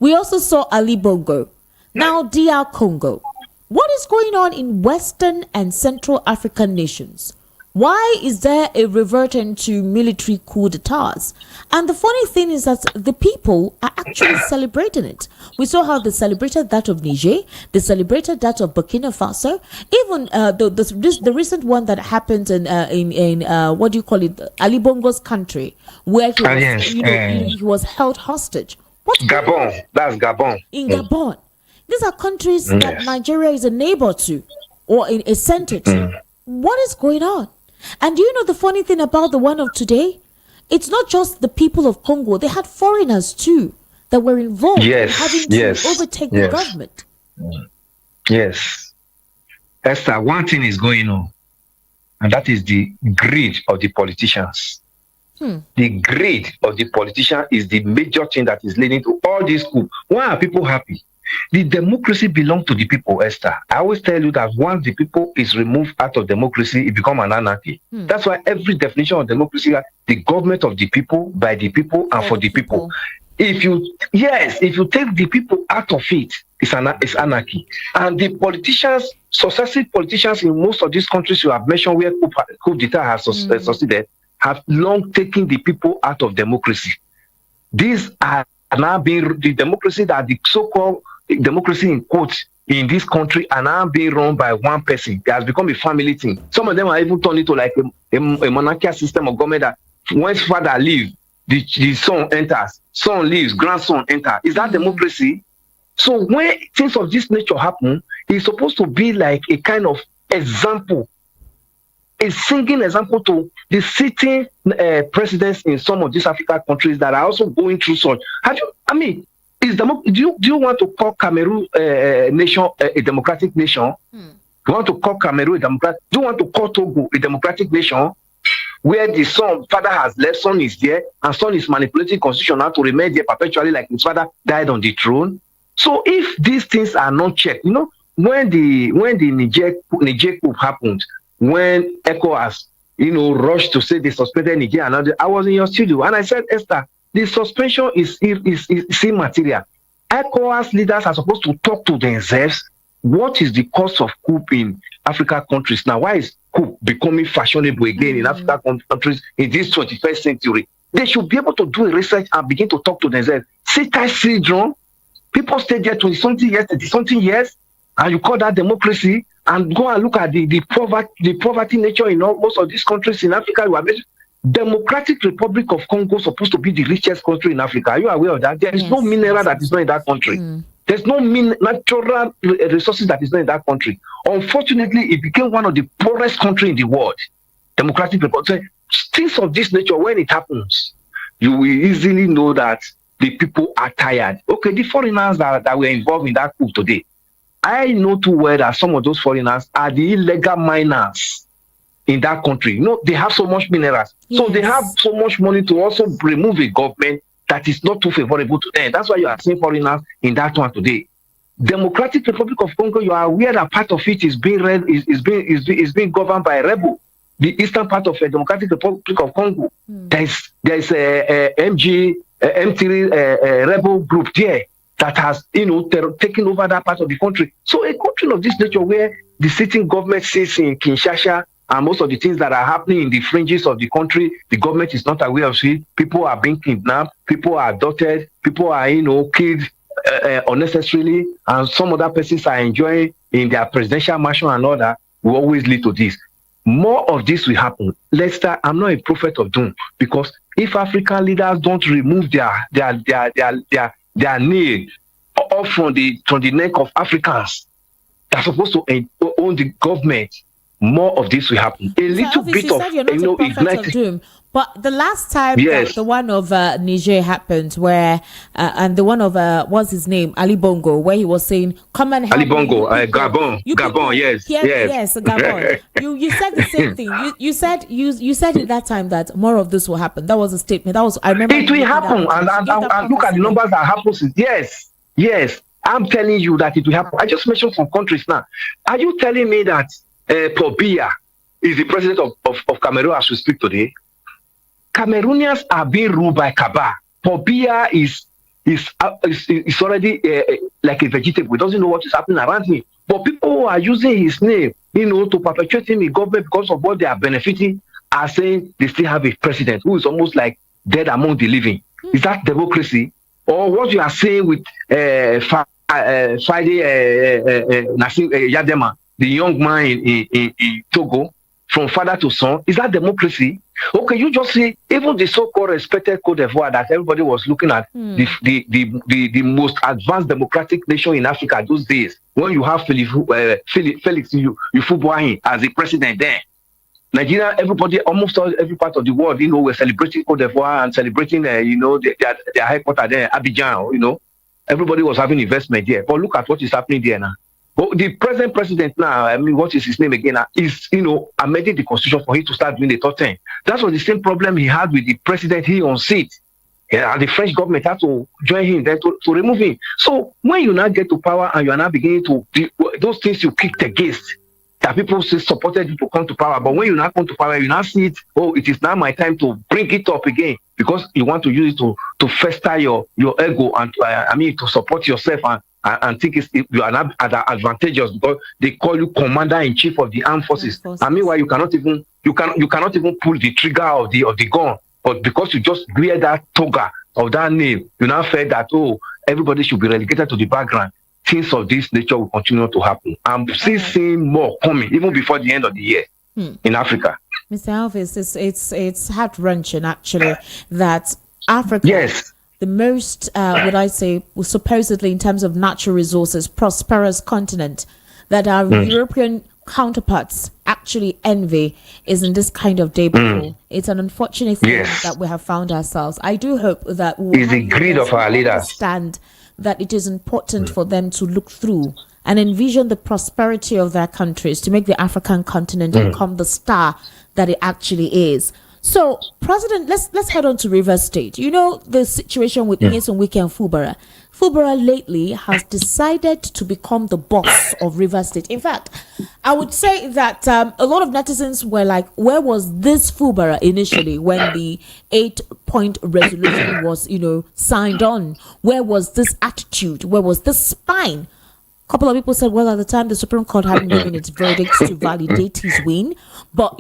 We also saw Ali Bongo. Now DR Congo. What is going on in Western and Central African nations? Why is there a reversion to military coup d'etats? And the funny thing is that the people are actually celebrating it. We saw how they celebrated that of Niger, they celebrated that of Burkina Faso, even the recent one that happened in what do you call it, Ali Bongo's country, where he was held hostage. Gabon, that's Gabon. In Gabon. These are countries that Nigeria is a neighbor to, or a center to. What is going on? And do you know the funny thing about the one of today? It's not just the people of Congo. They had foreigners too that were involved in having to overtake the government. Yes. Esther, one thing is going on, and that is the greed of the politicians. The greed of the politician is the major thing that is leading to all these coups. Why are people happy? The democracy belongs to the people, Esther. I always tell you that once the people is removed out of democracy, it becomes an anarchy. That's why every definition of democracy is the government of the people, by the people, and for the people. If you take the people out of it, it's anarchy. And the politicians, successive politicians in most of these countries you have mentioned where coup d'etat has succeeded, have long taken the people out of democracy. These are now being the democracy that the so-called democracy in quotes in this country are now being run by one person. It has become a family thing. Some of them are even turned into like a monarchical system of government that once father leaves, the son enters, son leaves, grandson enters. Is that democracy? So when things of this nature happen, it's supposed to be like a kind of example, a singing example to the sitting presidents in some of these African countries that are also going through such. Do you want to call Cameroon nation a democratic nation? You want to call Cameroon a democratic? Do you want to call Togo a democratic nation? Where the father has left, son is there, and son is manipulating constitution now to remain there perpetually, like his father died on the throne. So if these things are not checked, when the Niger coup happened, when ECOWAS, rushed to say they suspended Niger, and I was in your studio and I said, Esther, the suspension is immaterial. ECOWAS leaders are supposed to talk to themselves. What is the cost of coup in African countries now? Why is coup becoming fashionable again in African countries in this 21st century? They should be able to do a research and begin to talk to themselves. Sitai syndrome. People stay there 20-something years, 30-something years, and you call that democracy, and go and look at the poverty nature in most of these countries in Africa. Democratic Republic of Congo is supposed to be the richest country in Africa. Are you aware of that? There is no mineral that is not in that country. There's no natural resources that is not in that country. Unfortunately, it became one of the poorest countries in the world. Democratic Republic. So, things of this nature, when it happens, you will easily know that the people are tired. Okay, the foreigners that were involved in that coup today, I know too well that some of those foreigners are the illegal miners in that country. They have so much minerals. Yes. So they have so much money to also remove a government that is not too favorable to them. That's why you are seeing foreigners in that one today. Democratic Republic of Congo, you are aware that part of it is being governed by a rebel. The eastern part of the Democratic Republic of Congo, there is a M3 rebel group there that has taken over that part of the country. So a country of this nature where the sitting government sits in Kinshasa, and most of the things that are happening in the fringes of the country, the government is not aware of it. People are being kidnapped, people are abducted, people are killed unnecessarily, and some other persons are enjoying in their presidential mansion and all that, will always lead to this. More of this will happen. Lester, I'm not a prophet of doom, because if African leaders don't remove their nail off from the neck of Africans that are supposed to own the government, more of this will happen. A little bit of igniting. But the last time the one of Niger happened, where and the one of what's his name, Ali Bongo, where he was saying, "Come and help Ali Bongo, me. Gabon, yes, Gabon." You said the same thing. You said at that time that more of this will happen. That was a statement. I remember. It will happen, and look at the numbers that happen. Yes. I'm telling you that it will happen. I just mentioned some countries now. Are you telling me that Paul Biya is the president of Cameroon as we speak today? Cameroonians are being ruled by Kaba. Paul Biya is already like a vegetable. He doesn't know what is happening around him. But people who are using his name, to perpetuate him in government because of what they are benefiting, are saying they still have a president who is almost like dead among the living. Is that democracy? Or what you are saying with Friday Nassim Yadema, the young man in Togo, from father to son, is that democracy? Okay, you just see, even the so-called respected Cote d'Ivoire that everybody was looking at, the most advanced democratic nation in Africa those days, when you have Felix Houphouët-Boigny as the president there. Nigeria, almost every part of the world, we're celebrating Cote d'Ivoire and celebrating, their headquarters there, Abidjan, Everybody was having investment there. But look at what is happening there now. But the present president now, what is his name again? Is, amending the constitution for him to start doing the third term. That was the same problem he had with the president here on seat. Yeah, and the French government had to join him then to remove him. So when you now get to power and you are now beginning to do those things you kicked against, that people say supported you to come to power, but when you now come to power, you now see it, it is now my time to bring it up again, because you want to use it to fester your ego and to support yourself and think you are not advantageous because they call you commander-in-chief of the armed forces. And meanwhile, you cannot even pull the trigger of the gun, but because you just wear that toga of that name, you now feel that everybody should be relegated to the background. Things of this nature will continue to happen. I'm still seeing more coming, even before the end of the year in Africa. Mr. Elvis, it's heart-wrenching, actually, that Africa, the most, would I say, supposedly in terms of natural resources, prosperous continent, that our European counterparts actually envy, is in this kind of debacle. It's an unfortunate thing that we have found ourselves. I do hope that it's the greed of our leaders. Understand that it is important for them to look through and envision the prosperity of their countries to make the African continent become the star that it actually is. So, President, let's head on to Rivers State. You know the situation with Nyesom Wike and Fubara. Fubara lately has decided to become the boss of Rivers State. In fact, I would say that a lot of netizens were like, where was this Fubara initially when the 8-point resolution was, signed on? Where was this attitude? Where was this spine? A couple of people said, well, at the time, the Supreme Court hadn't given its verdict to validate his win. But,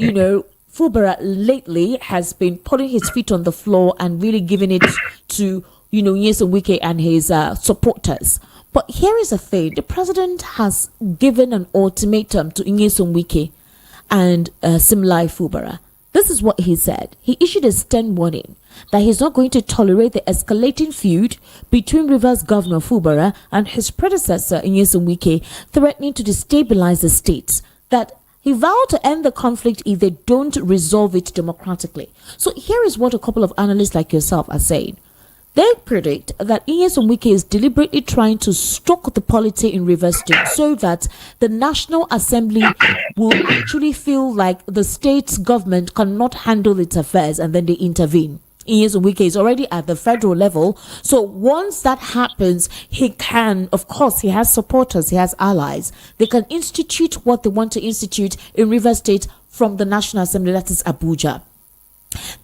Fubara lately has been putting his feet on the floor and really giving it to, Nyesom Wike and his supporters. But here is the thing. The president has given an ultimatum to Nyesom Wike and Simlai Fubara. This is what he said. He issued a stern warning that he's not going to tolerate the escalating feud between Rivers Governor Fubara and his predecessor, Nyesom Wike, threatening to destabilize the state. That he vowed to end the conflict if they don't resolve it democratically. So here is what a couple of analysts like yourself are saying. They predict that Nyesom Wike is deliberately trying to stoke the polity in Rivers State so that the National Assembly will actually feel like the state's government cannot handle its affairs and then they intervene. Nyesom Wike is already at the federal level. So once that happens, he can, of course, he has supporters, he has allies. They can institute what they want to institute in Rivers State from the National Assembly, that is Abuja.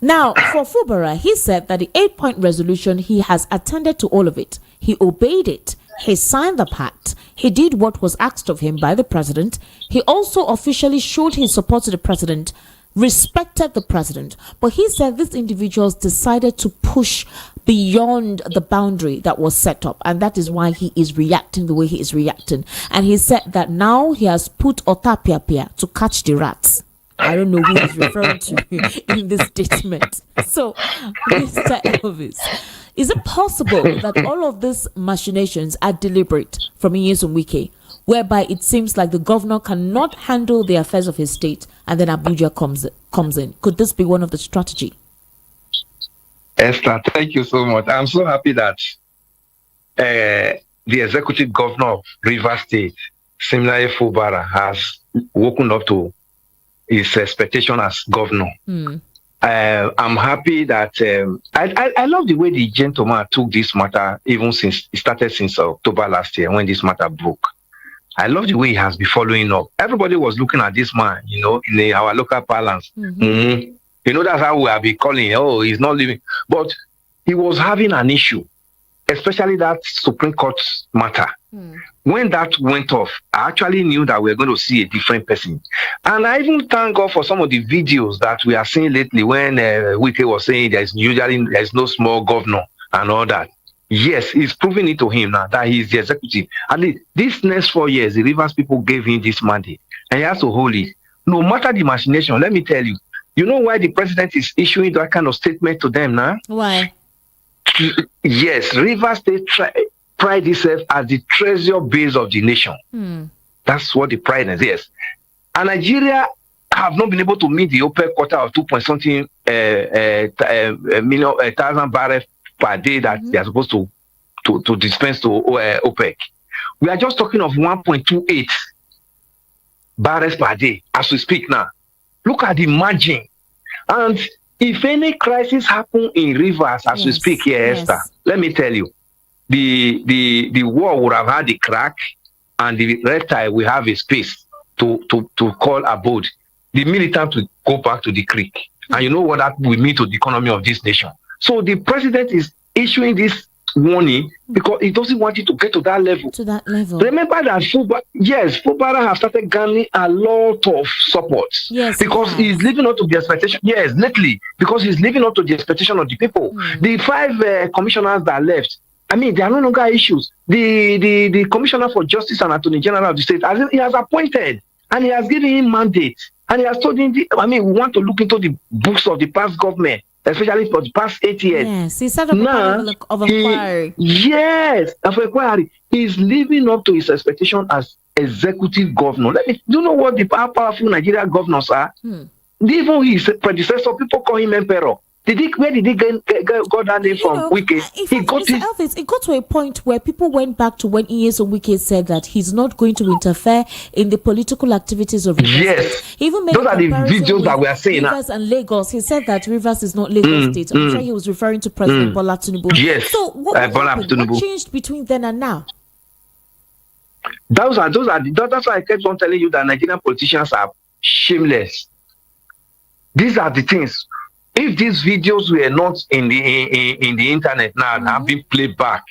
Now, for Fubara, he said that the 8-point resolution, he has attended to all of it. He obeyed it. He signed the pact. He did what was asked of him by the president. He also officially showed his support to the president, respected the president, but he said these individuals decided to push beyond the boundary that was set up, and that is why he is reacting the way he is reacting. And he said that now he has put Otapiapia to catch the rats. I don't know who he's referring to in this statement. So, Mr. Elvis, is it possible that all of these machinations are deliberate from Nyesom Wike, whereby it seems like the governor cannot handle the affairs of his state and then Abuja comes in? Could this be one of the strategy? Esther, thank you so much. I'm so happy that the executive governor of Rivers State, Simlai Fubara, has woken up to his expectation as governor. I'm happy that I love the way the gentleman took this matter, even since it started since October last year when this matter broke. I love the way he has been following up. Everybody was looking at this man, in our local parlance. That's how we have been calling, oh, he's not living. But he was having an issue, especially that Supreme Court matter. When that went off, I actually knew that we were going to see a different person. And I even thank God for some of the videos that we are seeing lately when Wike was saying there's no small governor and all that. Yes, he's proving it to him now that he's the executive. At least these next 4 years, the Rivers people gave him this mandate, and he has to hold it. No matter the machination, let me tell you, you know why the president is issuing that kind of statement to them now? Why? Yes, Rivers State pride itself as the treasure base of the nation. That's what the pride is, yes. And Nigeria have not been able to meet the OPEC quota of 2.something thousand barrels per day that they are supposed to dispense to OPEC. We are just talking of 1.28 barrels per day as we speak now. Look at the margin. And if any crisis happen in Rivers as we speak here, Esther, let me tell you, the war would have had a crack, and the red tide will have a space to call abode. The militant will go back to the creek. And you know what that will mean to the economy of this nation. So the president is issuing this warning because he doesn't want it to get to that level. Remember that Fubara has started gaining a lot of support. Because he's living up to the expectation. Yes, lately, because he's living up to the expectation of the people. The 5 commissioners that left, I mean, there are no longer issues. The Commissioner for Justice and Attorney General of the state, he has appointed, and he has given him mandate. And he has told him, we want to look into the books of the past government, especially for the past 8 years. Yes, he started of inquiry. Of inquiry. He's living up to his expectation as executive governor. Do you know what how powerful Nigerian governors are? Even his predecessor, people call him emperor. Where did he get that name from? Wike. He got Elvis, it got to a point where people went back to when Nyesom Wike said that he's not going to interfere in the political activities of Rivers State. He even made those are the videos that we are seeing. Rivers and Lagos. He said that Rivers is not Lagos State. I'm sure he was referring to President Bola Tinubu. Yes. So what changed between then and now? That's why I kept on telling you that Nigerian politicians are shameless. These are the things. If these videos were not in the internet now and have been played back,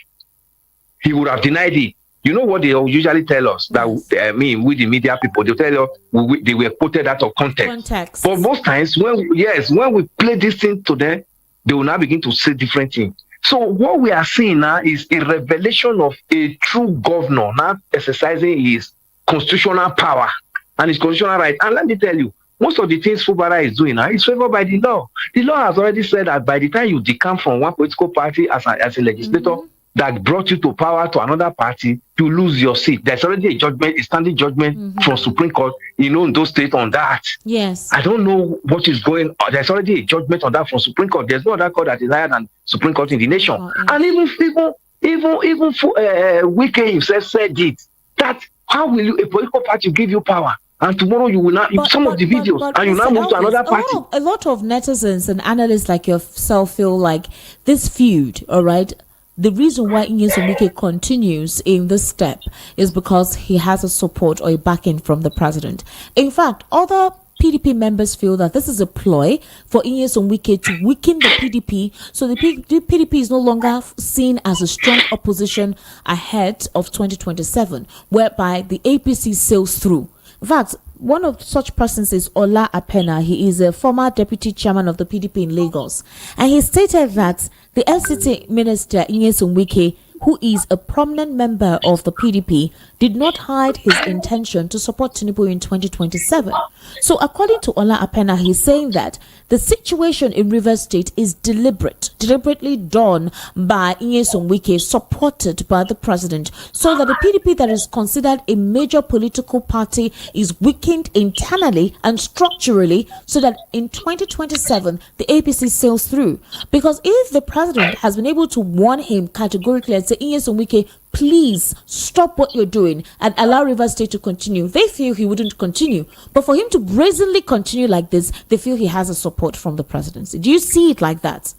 he would have denied it. You know what they usually tell us? That with the media people, they tell us they were quoted out of context. But most times, when we play this thing to them, they will now begin to say different things. So what we are seeing now is a revelation of a true governor now exercising his constitutional power and his constitutional right. And let me tell you, most of the things Fubara is doing now is favored by the law. The law has already said that by the time you decamp from one political party as a legislator that brought you to power to another party, you lose your seat. There's already a standing judgment from Supreme Court, in those states on that. Yes. I don't know what is going on. There's already a judgment on that from Supreme Court. There's no other court that is higher than Supreme Court in the nation. And even Wike himself said it. That how will a political party give you power? And tomorrow you will not some of the videos and you now move to another party. A lot of netizens and analysts like yourself feel like this feud, all right, the reason why Nyesom Wike continues in this step is because he has a support or a backing from the president. In fact, other PDP members feel that this is a ploy for Nyesom Wike to weaken the PDP, so the PDP is no longer seen as a strong opposition ahead of 2027, whereby the APC sails through. In fact, one of such persons is Ola Apena. He is a former deputy chairman of the PDP in Lagos. And he stated that the FCT minister, Nyesom Wike, who is a prominent member of the PDP, did not hide his intention to support Tinubu in 2027. So according to Ola Apena, he's saying that the situation in Rivers State is deliberately done by Nyesom Wike, supported by the president, so that the PDP that is considered a major political party is weakened internally and structurally, so that in 2027 the APC sails through. Because if the president has been able to warn him categorically and say, Nyesom Wike, please stop what you're doing and allow Rivers State to continue, they feel he wouldn't continue. But for him to brazenly continue like this, they feel he has a support from the presidency. Do you see it like that?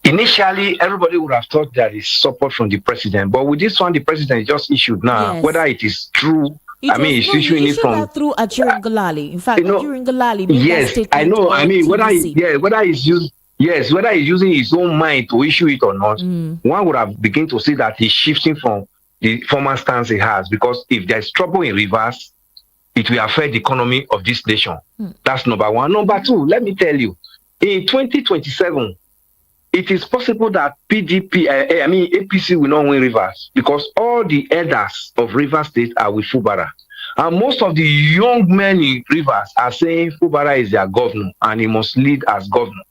Initially, everybody would have thought there is support from the president. But with this one, the president just issued now, whether it is true, he's issuing it from through Achirin Galali. In fact, Achirin Galali. Yes, I know. Whether he's using his own mind to issue it or not, one would have begun to see that he's shifting from the former stance he has. Because if there's trouble in Rivers, it will affect the economy of this nation. That's number one. Number two, let me tell you, in 2027, it is possible that APC will not win Rivers because all the elders of Rivers State are with Fubara. And most of the young men in Rivers are saying Fubara is their governor and he must lead as governor.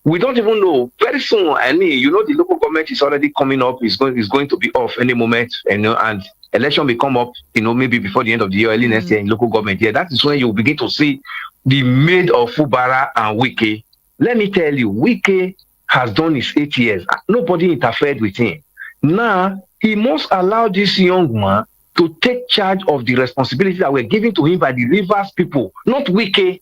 We don't even know. Very soon, the local government is already coming up. It's going to be off any moment, and election will come up, maybe before the end of the year, early next year in local government. Yeah, that is when you begin to see the maid of Fubara and Wike. Let me tell you, Wike has done his 8 years. Nobody interfered with him. Now, he must allow this young man to take charge of the responsibility that were given to him by the Rivers people, not Wike.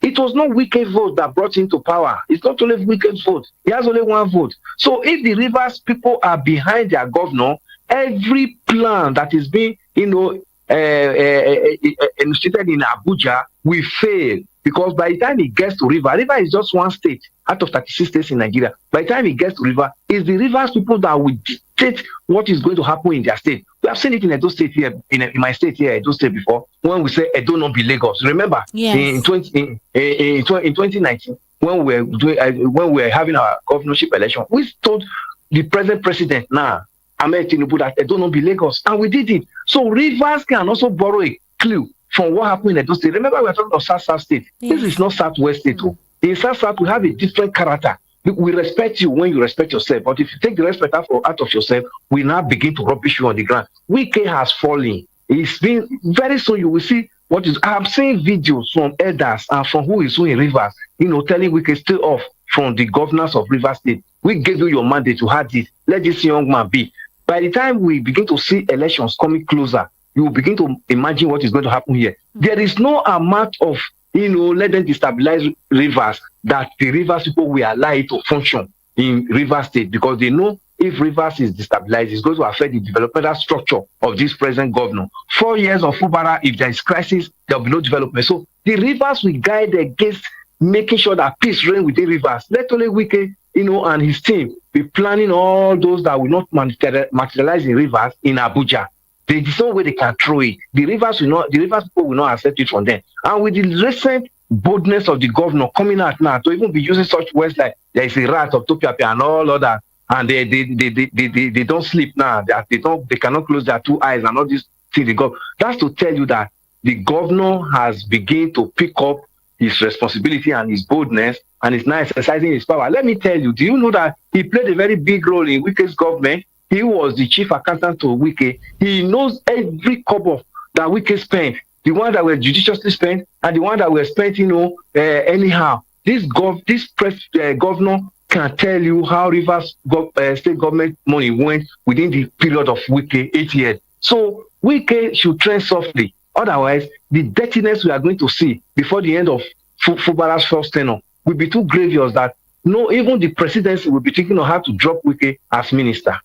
It was not Wike's vote that brought him to power. It's not only Wike's vote. He has only one vote. So if the Rivers people are behind their governor, every plan that is being, initiated in Abuja will fail. Because by the time he gets to River is just one state out of 36 states in Nigeria. By the time he gets to River, it's the Rivers people that will dictate what is going to happen in their state. We have seen it in Edo State here, in my state here, Edo State before, when we say Edo not be Lagos. Remember, in 2019, when we were having our governorship election, we told the present president now, Ahmed Tinubu, that Edo not be Lagos, and we did it. So Rivers can also borrow a clue from what happened in Edo State. Remember, we are talking about South State. Yes. This is not Southwest State. In South, we have a different character. We respect you when you respect yourself. But if you take the respect out of yourself, we now begin to rubbish you on the ground. Wike has fallen. It's been very soon you will see I have seen videos from elders and from who is who in Rivers, telling we can stay off from the governors of Rivers State. We gave you your mandate to have this. Let this young man be. By the time we begin to see elections coming closer, you will begin to imagine what is going to happen here. There is no amount of, let them destabilize Rivers that the Rivers people will allow it to function in Rivers State, because they know if Rivers is destabilized, it's going to affect the developmental structure of this present governor. 4 years of Fubara, if there is crisis, there will be no development. So the Rivers will guide against making sure that peace reigns within Rivers. Let only Wike, and his team be planning all those that will not materialize in Rivers in Abuja. There is no way they can throw it. The Rivers people will not accept it from them. And with the recent boldness of the governor coming out now to even be using such words like there is a rat of Topiapia and all of that, and they don't sleep now. They cannot close their two eyes and all this thing they got. That's to tell you that the governor has begun to pick up his responsibility and his boldness, and is now exercising his power. Let me tell you, do you know that he played a very big role in Wike's government? He was the chief accountant to Wike. He knows every kobo that Wike spent, the one that were judiciously spent and the one that were spent, anyhow. This governor can tell you how Rivers state government money went within the period of Wike, 8 years. So Wike should tread softly. Otherwise, the dirtiness we are going to see before the end of Fubara's first tenure will be too grievous that even the presidency will be thinking of how to drop Wike as minister.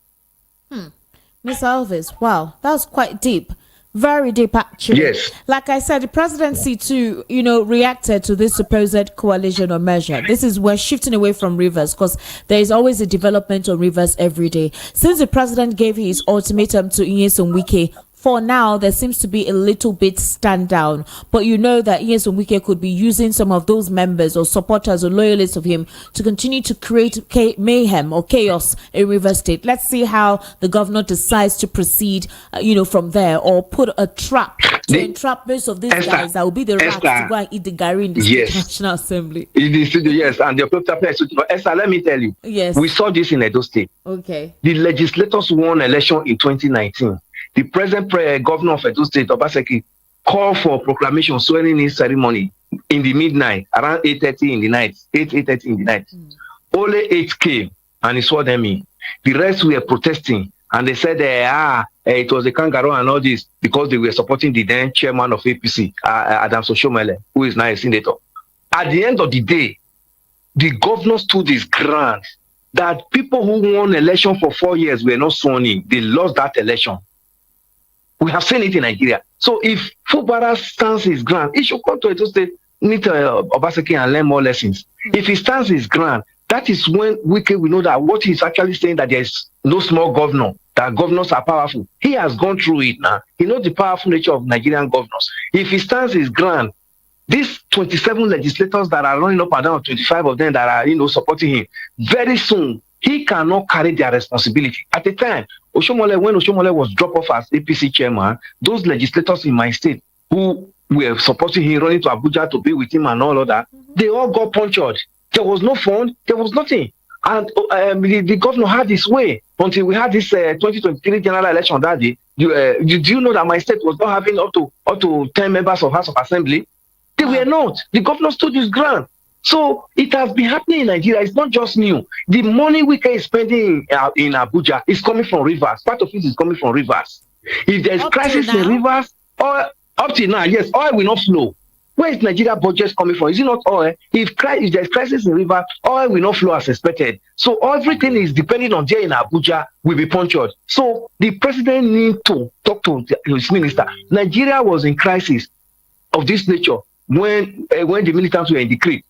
Mr. Elvis, wow, that was quite deep. Very deep, actually. Yes. Like I said, the presidency too, reacted to this supposed coalition or measure. We're shifting away from Rivers because there is always a development on Rivers every day. Since the president gave his ultimatum to Nyesom Wike, for now, there seems to be a little bit stand down. But you know that Nyesom Wike could be using some of those members or supporters or loyalists of him to continue to create mayhem or chaos in Rivers State. Let's see how the governor decides to proceed, from there, or put a trap to entrap most of these guys that will be the rats to go and eat the Gary in the State National Assembly. In the studio, yes. And the Esther, let me tell you. Yes. We saw this in Edo State. Okay. The legislators won election in 2019. The present governor of Edo State, Obaseki, called for proclamation swearing in ceremony in the midnight, around 8:30 in the night. 8:30 in the night. Only 8 came and he swore them in. The rest were protesting and they said, it was a kangaroo and all this because they were supporting the then chairman of APC, Adam Soshomele, who is now a senator. At the end of the day, the governor stood his ground that people who won election for 4 years were not sworn in. They lost that election. We have seen it in Nigeria. So if Fubara stands his ground, he should come to Edo State, meet Obaseki and learn more lessons. If he stands his ground, that is when Wike will know that what he's actually saying, that there is no small governor, that governors are powerful. He has gone through it now. He knows the powerful nature of Nigerian governors. If he stands his ground, these 27 legislators that are running up and down, 25 of them that are, supporting him, very soon, he cannot carry their responsibility. At the time, when Oshomole was dropped off as APC chairman, those legislators in my state who were supporting him, running to Abuja to be with him and all of that, they all got punctured. There was no fund, there was nothing. And the governor had his way until we had this 2023 general election that day. Do you know that my state was not having up to 10 members of House of Assembly? They were not. The governor stood his ground. So it has been happening in Nigeria. It's not just new. The money Wike is spending in Abuja is coming from Rivers. Part of it is coming from Rivers. If there is crisis in Rivers, up till now, yes, oil will not flow. Where is Nigeria budget coming from? Is it not oil? If there is crisis in Rivers, oil will not flow as expected. So everything is depending on there in Abuja will be punctured. So the president needs to talk to his minister. Nigeria was in crisis of this nature when the militants were in the creek.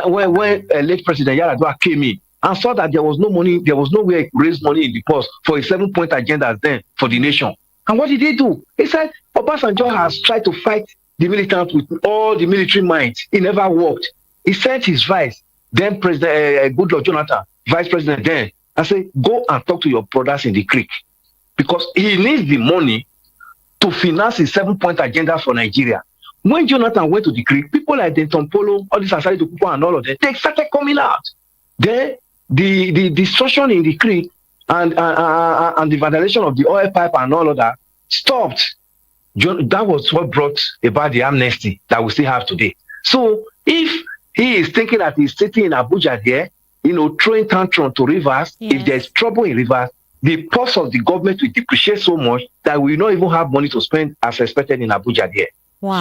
When late President Yaradua came in and saw that there was no money, there was no way to raise money in the purse for a 7-point agenda then for the nation. And what did he do? He said, Obasanjo has tried to fight the militants with all the military might. It never worked. He sent his vice, then President Goodluck Jonathan, vice president then, and said, go and talk to your brothers in the creek. Because he needs the money to finance his 7-point agenda for Nigeria. When Jonathan went to the creek, people like Denton Polo, all these Asari Dokupo and all of them, they started coming out. Then the destruction in the creek and the vandalization of the oil pipe and all of that stopped. That was what brought about the amnesty that we still have today. So if he is thinking that he's sitting in Abuja there, throwing tantrum to Rivers, if there's trouble in Rivers, the pulse of the government will depreciate so much that we not even have money to spend as expected in Abuja there. Wow.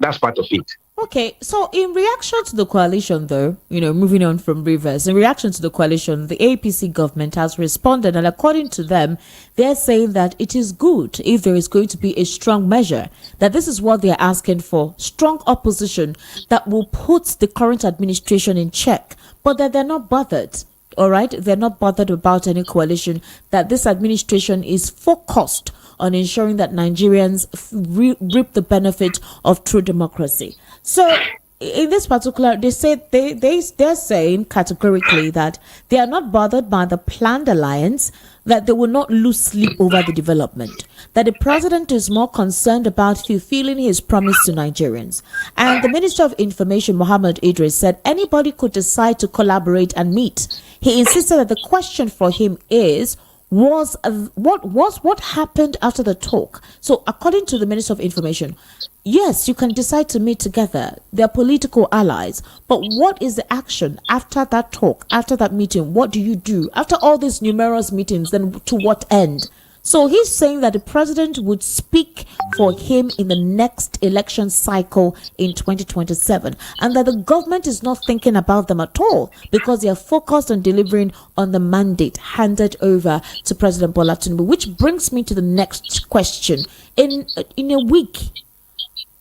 That's part of it. Okay, so in reaction to the coalition, though, moving on from Rivers, in reaction to the coalition, the APC government has responded, and according to them, they're saying that it is good if there is going to be a strong measure, that this is what they're asking for, strong opposition that will put the current administration in check, but that they're not bothered. All right, they're not bothered about any coalition, that this administration is focused on ensuring that Nigerians reap the benefit of true democracy. So in this particular, they're saying categorically that they are not bothered by the planned alliance, that they will not lose sleep over the development, that the president is more concerned about fulfilling his promise to Nigerians. And the Minister of Information, Mohammed Idris, said anybody could decide to collaborate and meet. He insisted that the question for him is, what happened after the talk? So according to the Minister of Information, yes, you can decide to meet together. They're political allies. But what is the action after that talk, after that meeting? What do you do? After all these numerous meetings, then to what end? So he's saying that the president would speak for him in the next election cycle in 2027, and that the government is not thinking about them at all because they are focused on delivering on the mandate handed over to President Bola Tinubu, which brings me to the next question. In a week,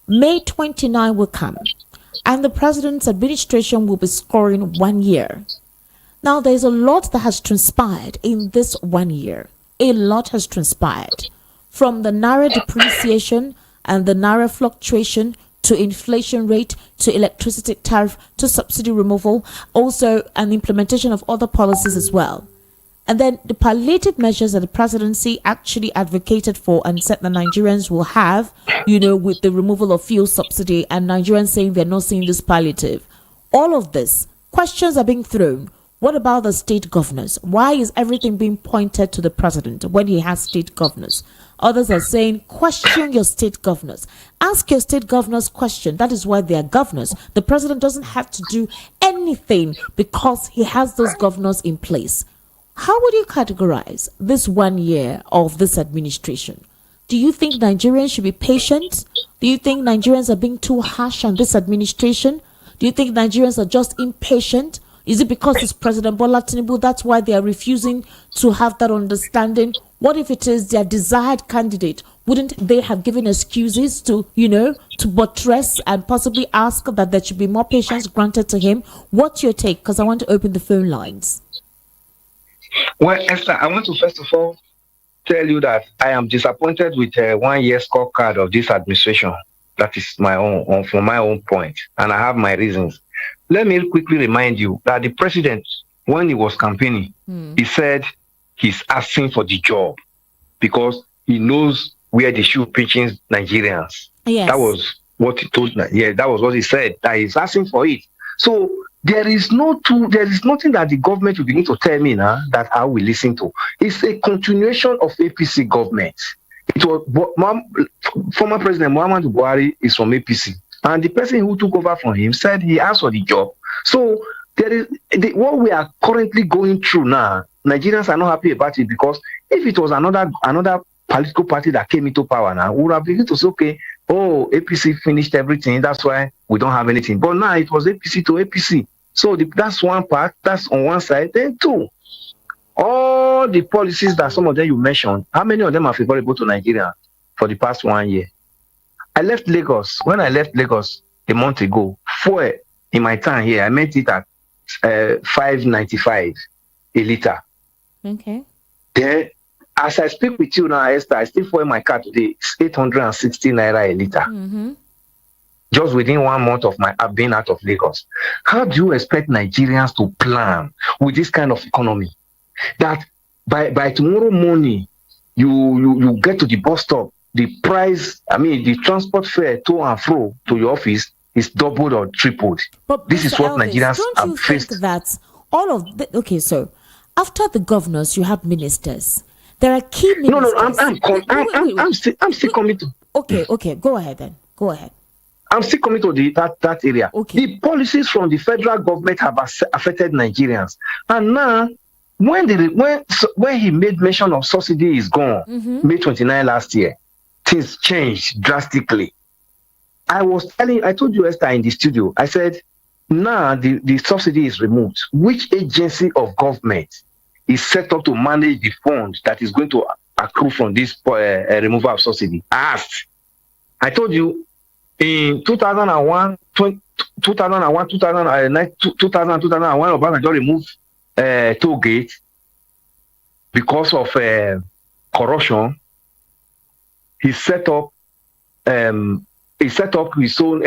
May 29 will come, and the president's administration will be scoring 1 year. Now, there's a lot that has transpired in this 1 year. A lot has transpired, from the naira depreciation and the naira fluctuation to inflation rate to electricity tariff to subsidy removal, also an implementation of other policies as well. And then the palliative measures that the presidency actually advocated for and said the Nigerians will have, with the removal of fuel subsidy, and Nigerians saying they're not seeing this palliative. All of this, questions are being thrown. What about the state governors? Why is everything being pointed to the president when he has state governors? Others are saying, question your state governors. Ask your state governors question. That is why they are governors. The president doesn't have to do anything because he has those governors in place. How would you categorize this 1 year of this administration? Do you think Nigerians should be patient? Do you think Nigerians are being too harsh on this administration? Do you think Nigerians are just impatient? Is it because it's President Bola Tinubu? That's why they are refusing to have that understanding. What if it is their desired candidate? Wouldn't they have given excuses to buttress and possibly ask that there should be more patience granted to him? What's your take? Because I want to open the phone lines. Well, Esther, I want to first of all tell you that I am disappointed with 1 year scorecard of this administration. That is my own, from my own point, and I have my reasons. Let me quickly remind you that the president, when he was campaigning, he said he's asking for the job because he knows where the shoe pinches Nigerians. Yes. That was what he told. Yeah, that was what he said, that he's asking for it. So there is nothing that the government will begin to tell me now that I will listen to. It's a continuation of APC government. It was former President Muhammadu Buhari is from APC. And the person who took over from him said he asked for the job. So there is what we are currently going through now. Nigerians are not happy about it because if it was another political party that came into power now, we would have begun to say, okay, APC finished everything. That's why we don't have anything. But now it was APC to APC. So that's one part. That's on one side. Then two, all the policies that some of them you mentioned, how many of them are favorable to Nigeria for the past 1 year? I left Lagos. When I left Lagos a month ago, fuel in my town here, I met it at 5.95 a liter. Okay. Then, as I speak with you now, Esther, I still fuel my car today. It's 860 naira a liter. Mm-hmm. Just within 1 month of my being out of Lagos. How do you expect Nigerians to plan with this kind of economy? That by tomorrow morning, you get to the bus stop, the price, the transport fare to and fro to your office is doubled or tripled. But this is what Elvis, Nigerians don't you have faced. think that all of okay, so after the governors, you have ministers. There are key ministers. I'm still coming to. Okay. Go ahead then. Go ahead. I'm still coming to that area. Okay. The policies from the federal government have affected Nigerians, and now when he made mention of subsidy is gone, May 29 last year, things changed drastically. I told you, Esther, in the studio, I said, now the subsidy is removed. Which agency of government is set up to manage the fund that is going to accrue from this removal of subsidy? I asked. I told you, in 2001, 2001, 2001, Obama removed toll gate because of corruption. He set up his own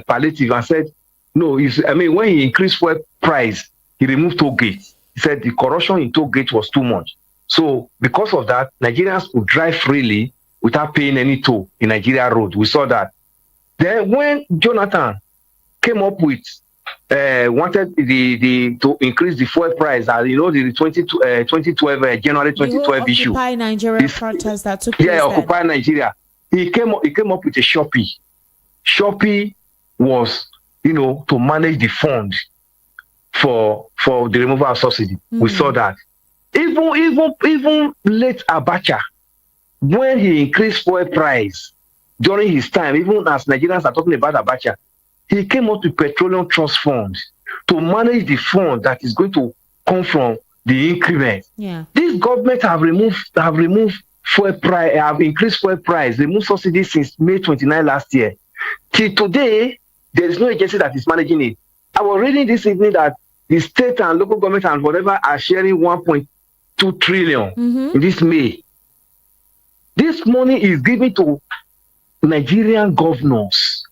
palliative and said, no, when he increased fuel price, he removed toll gate. He said the corruption in toll gate was too much. So because of that, Nigerians could drive freely without paying any toll in Nigeria road. We saw that. Then when Jonathan came up with wanted to increase the fuel price, the 2012 January 2012 issue. Occupy Nigeria protest that took place. Occupy Nigeria. He came up with a Shopee. Shopee was, to manage the fund for the removal of subsidy. We saw that. Even late Abacha, when he increased fuel price during his time, even as Nigerians are talking about Abacha, he came up with Petroleum Trust Fund to manage the fund that is going to come from the increment. Yeah. This government have removed fuel price, have increased fuel price, removed subsidy since May 29 last year. Till today, there is no agency that is managing it. I was reading this evening that the state and local government and whatever are sharing 1.2 trillion in this May. This money is given to Nigerian governors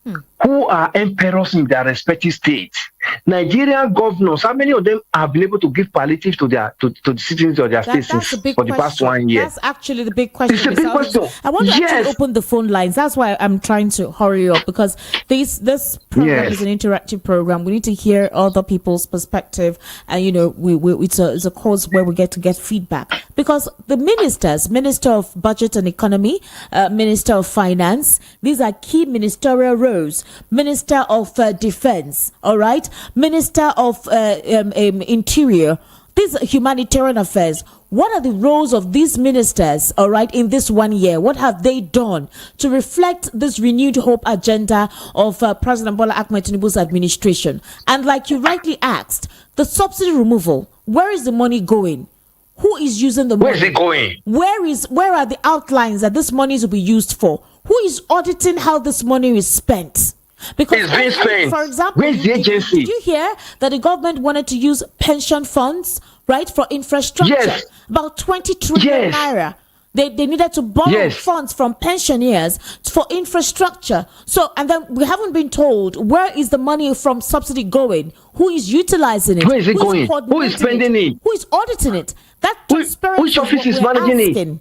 who are emperors in their respective states. Nigerian governors, how many of them have been able to give palliative to the citizens of their states for the past 1 year? That's actually the big question. It's a big question. I want to actually open the phone lines. That's why I'm trying to hurry up, because this program is an interactive program. We need to hear other people's perspective, and it's a course where we get feedback. Because the Minister of Budget and Economy, Minister of Finance, these are key ministerial roles. Minister of Defense, all right, Minister of Interior. These are humanitarian affairs. What are the roles of these ministers, all right, in this 1 year? What have they done to reflect this renewed hope agenda of President Bola Ahmed Tinubu's administration? And like you rightly asked, the subsidy removal, where is the money going? Who is using the money? Where is it going? Where are the outlines that this money will be used for? Who is auditing how this money is spent? Because it's being spent. For example, where's the agency? Did you hear that the government wanted to use pension funds, right, for infrastructure? Yes. About 20 trillion naira. They needed to borrow funds from pensioners for infrastructure. So, and then we haven't been told, where is the money from subsidy going? Who is utilizing it? Where is it going? Who is spending it? Who is auditing it? That transparency. Which office is managing it?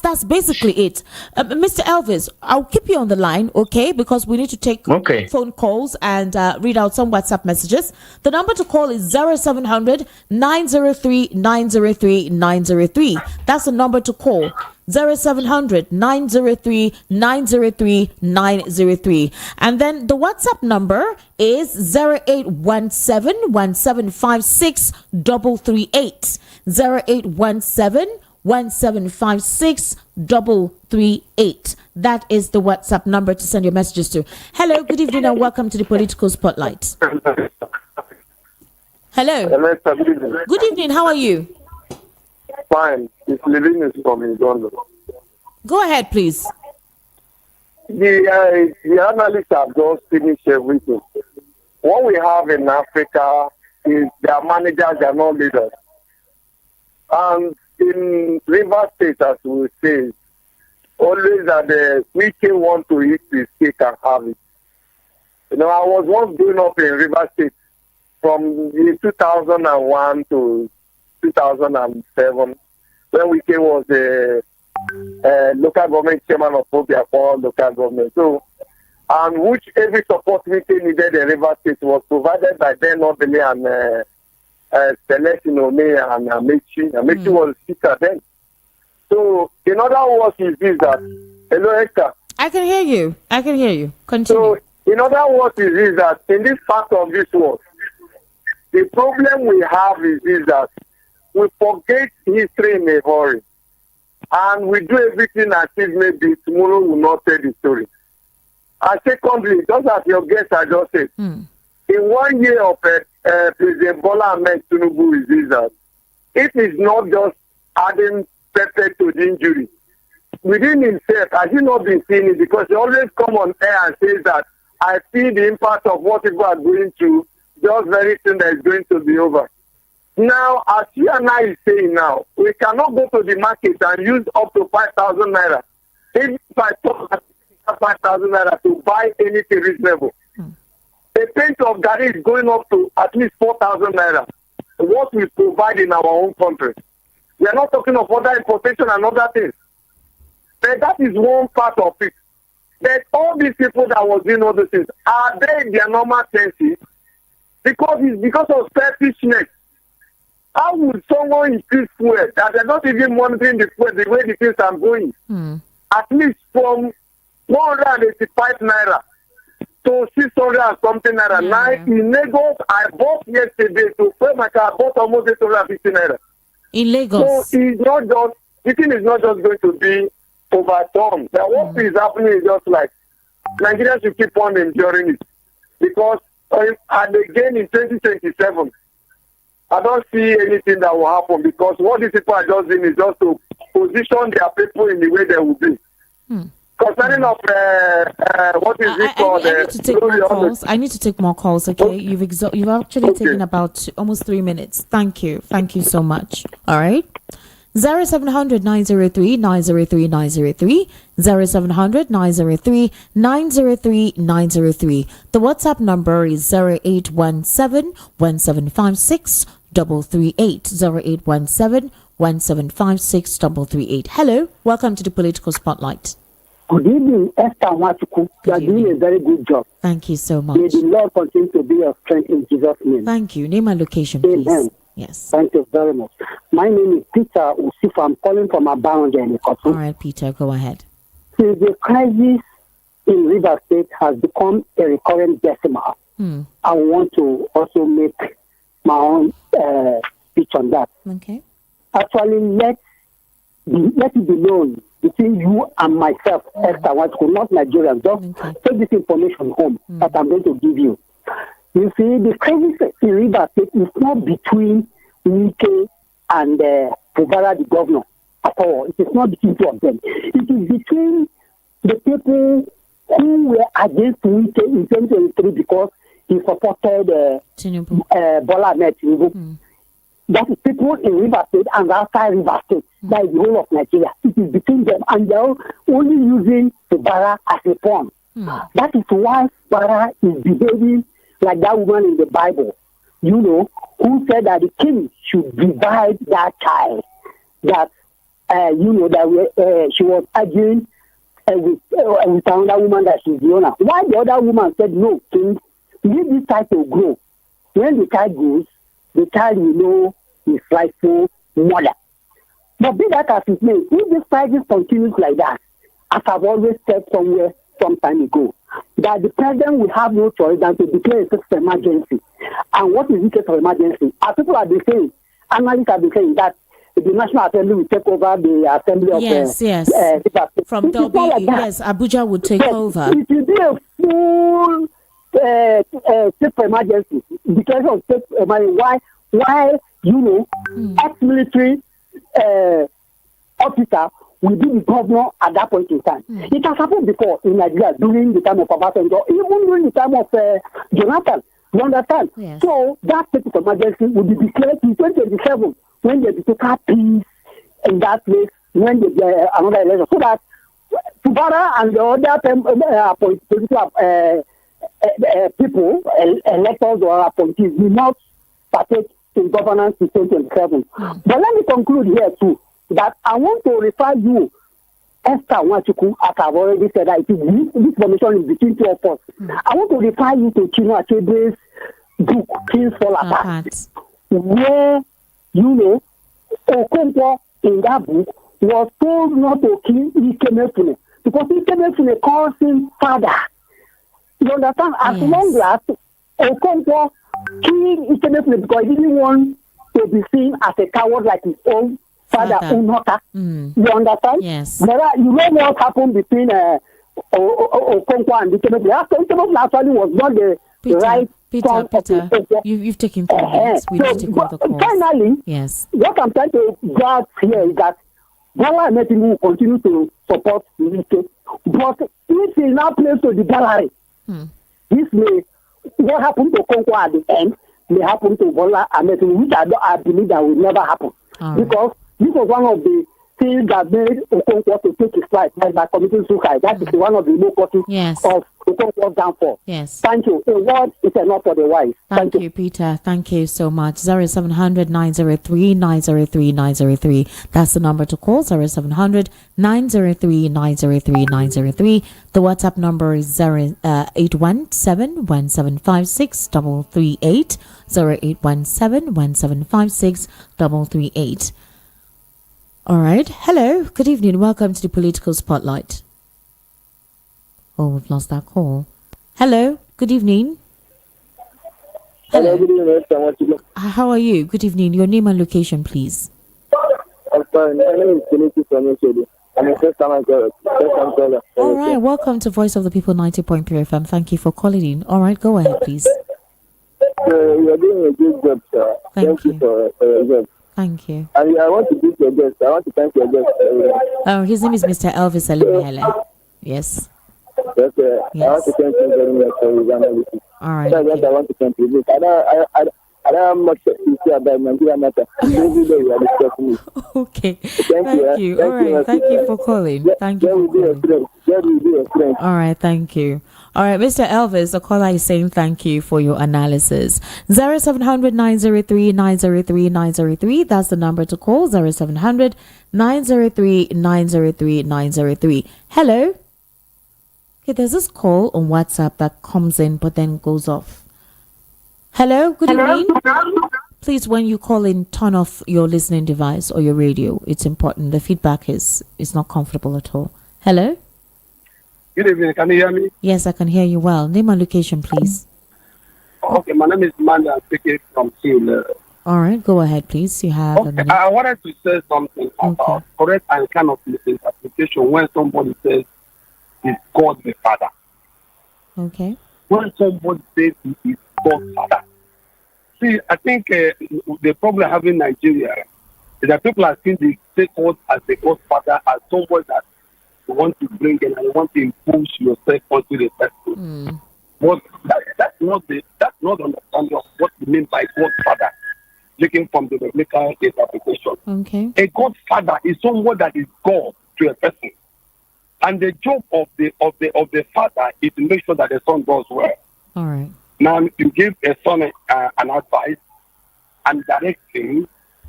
That's basically it. Mr. Elvis, I'll keep you on the line, okay? Because we need to take phone calls and read out some WhatsApp messages. The number to call is 0700 903 903 903. That's the number to call. 0700 903 903 903. And then the WhatsApp number is 0817 1756 338. 0817 1756 338. That is the WhatsApp number to send your messages to. Hello, good evening, and welcome to the Political Spotlight. Hello. Good evening, how are you? Fine. It's living is from London. Go ahead, please. The analysts have just finished everything. What we have in Africa is their managers, they are not leaders. And in River State, as we say, always that the wicked want to eat this cake and have it. I was once growing up in River State from 2001 to 2007, when Wike was the local government chairman of Obia local government. So, and which every support meeting needed in River State was provided by Ben Obele and Celestine Ome and Amechi. Amechi was speaker then. So, in other words, is this that, hello, Hector. I can hear you. Continue. So, in other words, is that in this part of this world, the problem we have is that we forget history in a hurry. And we do everything as if maybe tomorrow will not tell the story. And secondly, just as your guest had just said, in 1 year of President Bola Ahmed Tinubu is that it is not just adding pepper to the injury. Within himself, has he not been seeing it? Because he always come on air and says that I see the impact of what people are going through, just very soon that is going to be over. Now, as you and I is saying now, we cannot go to the market and use up to 5,000 naira. If I talk 5,000 naira to buy anything reasonable, a pint of garri is going up to at least 4,000 naira. What we provide in our own country. We are not talking of other importation and other things. But that is one part of it. But all these people that was doing all these things, are they in their normal senses? Because it's because of selfishness. How would someone increase fuel that they're not even monitoring the fuel the way the things are going? At least from 185 naira to 600 and something naira. Now in Lagos, I bought yesterday to pay my car, I bought almost 850 naira. In Lagos? So it's not just, the thing is not just going to be overturned. Now what is happening is just like Nigerians should keep on enduring it. Because, and again in 2027, I don't see anything that will happen because what these people are just doing is just to position their people in the way they will be. Concerning of what is it called? I need to take more calls. I need to take more calls. Okay, you've actually taken about almost 3 minutes. Thank you so much. All right. 0700 903 903 903 0700 903 903 903. The WhatsApp number is 0817 1756 338 0817 1756 338. Hello, welcome to the Political Spotlight. Good evening, Esther Atiku. You are doing a very good job. Thank you so much. May the Lord continue to be your strength in Jesus' name. Thank you. Name and location, please. Amen. Yes. Thank you very much. My name is Peter Usifa. I'm calling from Abaronja. All right, Peter, go ahead. Since the crisis in River State has become a recurrent decimal, I want to also make my own speech on that. Okay. Actually, let it be known between you and myself, Esther Atiku, not Nigerians. Just take this information home that I'm going to give you. You see, the crisis in River State is not between Wike and Fubara, the governor, at all. It is not between two of them. It is between the people who were against Wike in 2023 because he supported Bola Ahmed Tinubu. That is people in River State and outside River State. That is the whole of Nigeria. It is between them, and they are only using Fubara as a pawn. That is why Fubara is behaving like that woman in the Bible, who said that the king should divide that child. That, she was arguing with another woman that she's the owner. Why the other woman said, no, king, leave this child to grow. When the child grows, the child will know his rightful mother. But be that as it may, if this crisis continues like that, as I've always said somewhere some time ago, that the president will have no choice than to declare a state of emergency. And what is the state of emergency? As people have been saying, analysts have been saying that the National Assembly will take over the Assembly of from Dolby, like Abuja would take over. It will be a full state of emergency. Declaration of state of emergency. Why ex-military officer will be the governor at that point in time. It has happened before in Nigeria during the time of Obasanjo, even during the time of Jonathan. You understand? Yes. So that state of emergency will be declared in 2027 when there is total peace in that place, when there is another election. So that Fubara and the other political people, electors or appointees, will not partake in governance in 2027. But let me conclude here too, that I want to refer you, Esther Atiku, as I've already said, that this information is between two of us. I want to refer you to Chinua Achebe's book, Kings Fall Apart, where, Okonkwo in that book was told not to kill Ikemefune because he can call him father. You understand? As long as Okonkwo killed Ikemefune because he didn't want to be seen as a coward like his own father Onochie. You understand? Yes. You know what happened between Okonkwo and Ikemefune. After Ikemefune actually was not the right son of Okonkwo. You've taken 3 minutes. We need to take over the call. Finally, what I'm trying to grasp here is that Bola Tinubu will continue to support Wike, but if he now plays to the gallery, this may what happened to Okonkwo at the end may happen to Bola Tinubu, which I believe that will never happen. Because this was one of the things that made Okonkwo to take his life by committing suicide. That is one of the low causes of Okonkwo's downfall. Yes. Thank you. A word is enough for the wise. Thank you, Peter. Thank you so much. 0700 903 903 903. That's the number to call. 0700 903 903 903. The WhatsApp number is 0817 1756 338. 0817 1756 338. All right. Hello. Good evening. Welcome to the Political Spotlight. Oh, we've lost that call. Hello. Good evening. Hello. Good evening. How are you? Good evening. Your name and location, please. I'm fine. My name is Tinubu from Onochie. I'm a first-time caller. All right. Welcome to Voice of the People 90.3 FM. Thank you for calling in. All right. Go ahead, please. You're doing a good job, sir. Thank you for your job. Thank you. And I want to greet your guest. I want to thank your guest. Oh, his name is Mr. Elvis Alimele. Yes. Yes. I want to thank you very much for his analysis. All right. That's what I want to contribute. I don't have much to say about Nigeria matter. Every day you are discussing it. Okay. Thank you. All right. Thank you for calling. Thank you for calling. All right. Thank you. All right, Mr. Elvis, the caller is saying thank you for your analysis. 0700 903 903 903. That's the number to call. 0700 903 903 903. Hello. Okay, there's this call on WhatsApp that comes in but then goes off. Hello. Good evening. Please, when you call in, turn off your listening device or your radio. It's important. The feedback is not comfortable at all. Hello. Good evening. Can you hear me? Yes, I can hear you well. Name and location, please. Okay, my name is Manda. I'm speaking from Seoul. All right, go ahead, please. You have a minute. I wanted to say something about correct and kind of misinterpretation when somebody says it's God the Father. Okay. When somebody says he is God's Father. See, I think the problem I have in Nigeria is that people are seeing the take God as the Godfather as somebody that you want to bring in and you want to impose yourself onto the person. But that's not the understanding of what we mean by Godfather, looking from the biblical interpretation. Okay. A Godfather is someone that is God to a person. And the job of the father is to make sure that the son does well. All right. Now you give a son an advice and direct him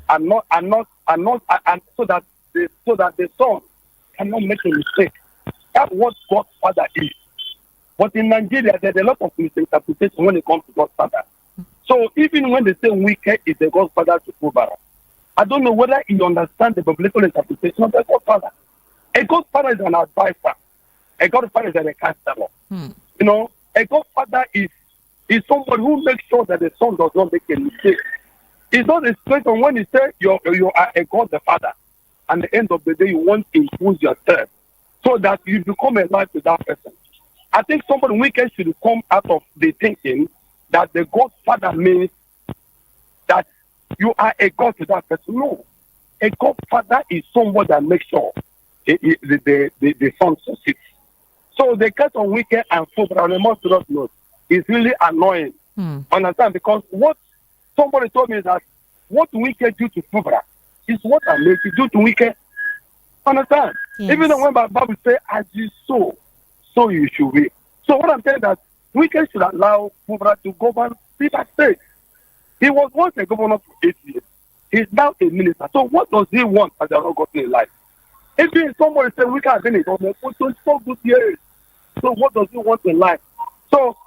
and so that the son cannot make a mistake. That's what God's father is. But in Nigeria, there's a lot of misinterpretation when it comes to God's father. So even when they say Wike is the God's father to Kubara, I don't know whether you understand the biblical interpretation of the God's father. A God's father is an advisor. A God's father is a counselor. You know, a God's father is somebody who makes sure that the son does not make a mistake. It's not a situation when you say you are a God the Father. And at the end of the day, you want to impose yourself so that you become a life to that person. I think somebody wicked should come out of the thinking that the Godfather means that you are a God to that person. No. A Godfather is someone that makes sure the son succeeds. So the case of wicked and football, and most of us know, is really annoying. Understand? Because what somebody told me is that what wicked do to football is what I make you do to wicked. Understand? Yes. Even though when the Bible says, as you sow, so you should reap. So what I'm saying is that wicked should allow Kubra to govern Peter State. He was once a governor for 8 years. He's now a minister. So what does he want as a God in life? If somebody says wicked has been in government for 24 good years, so what does he want in life? So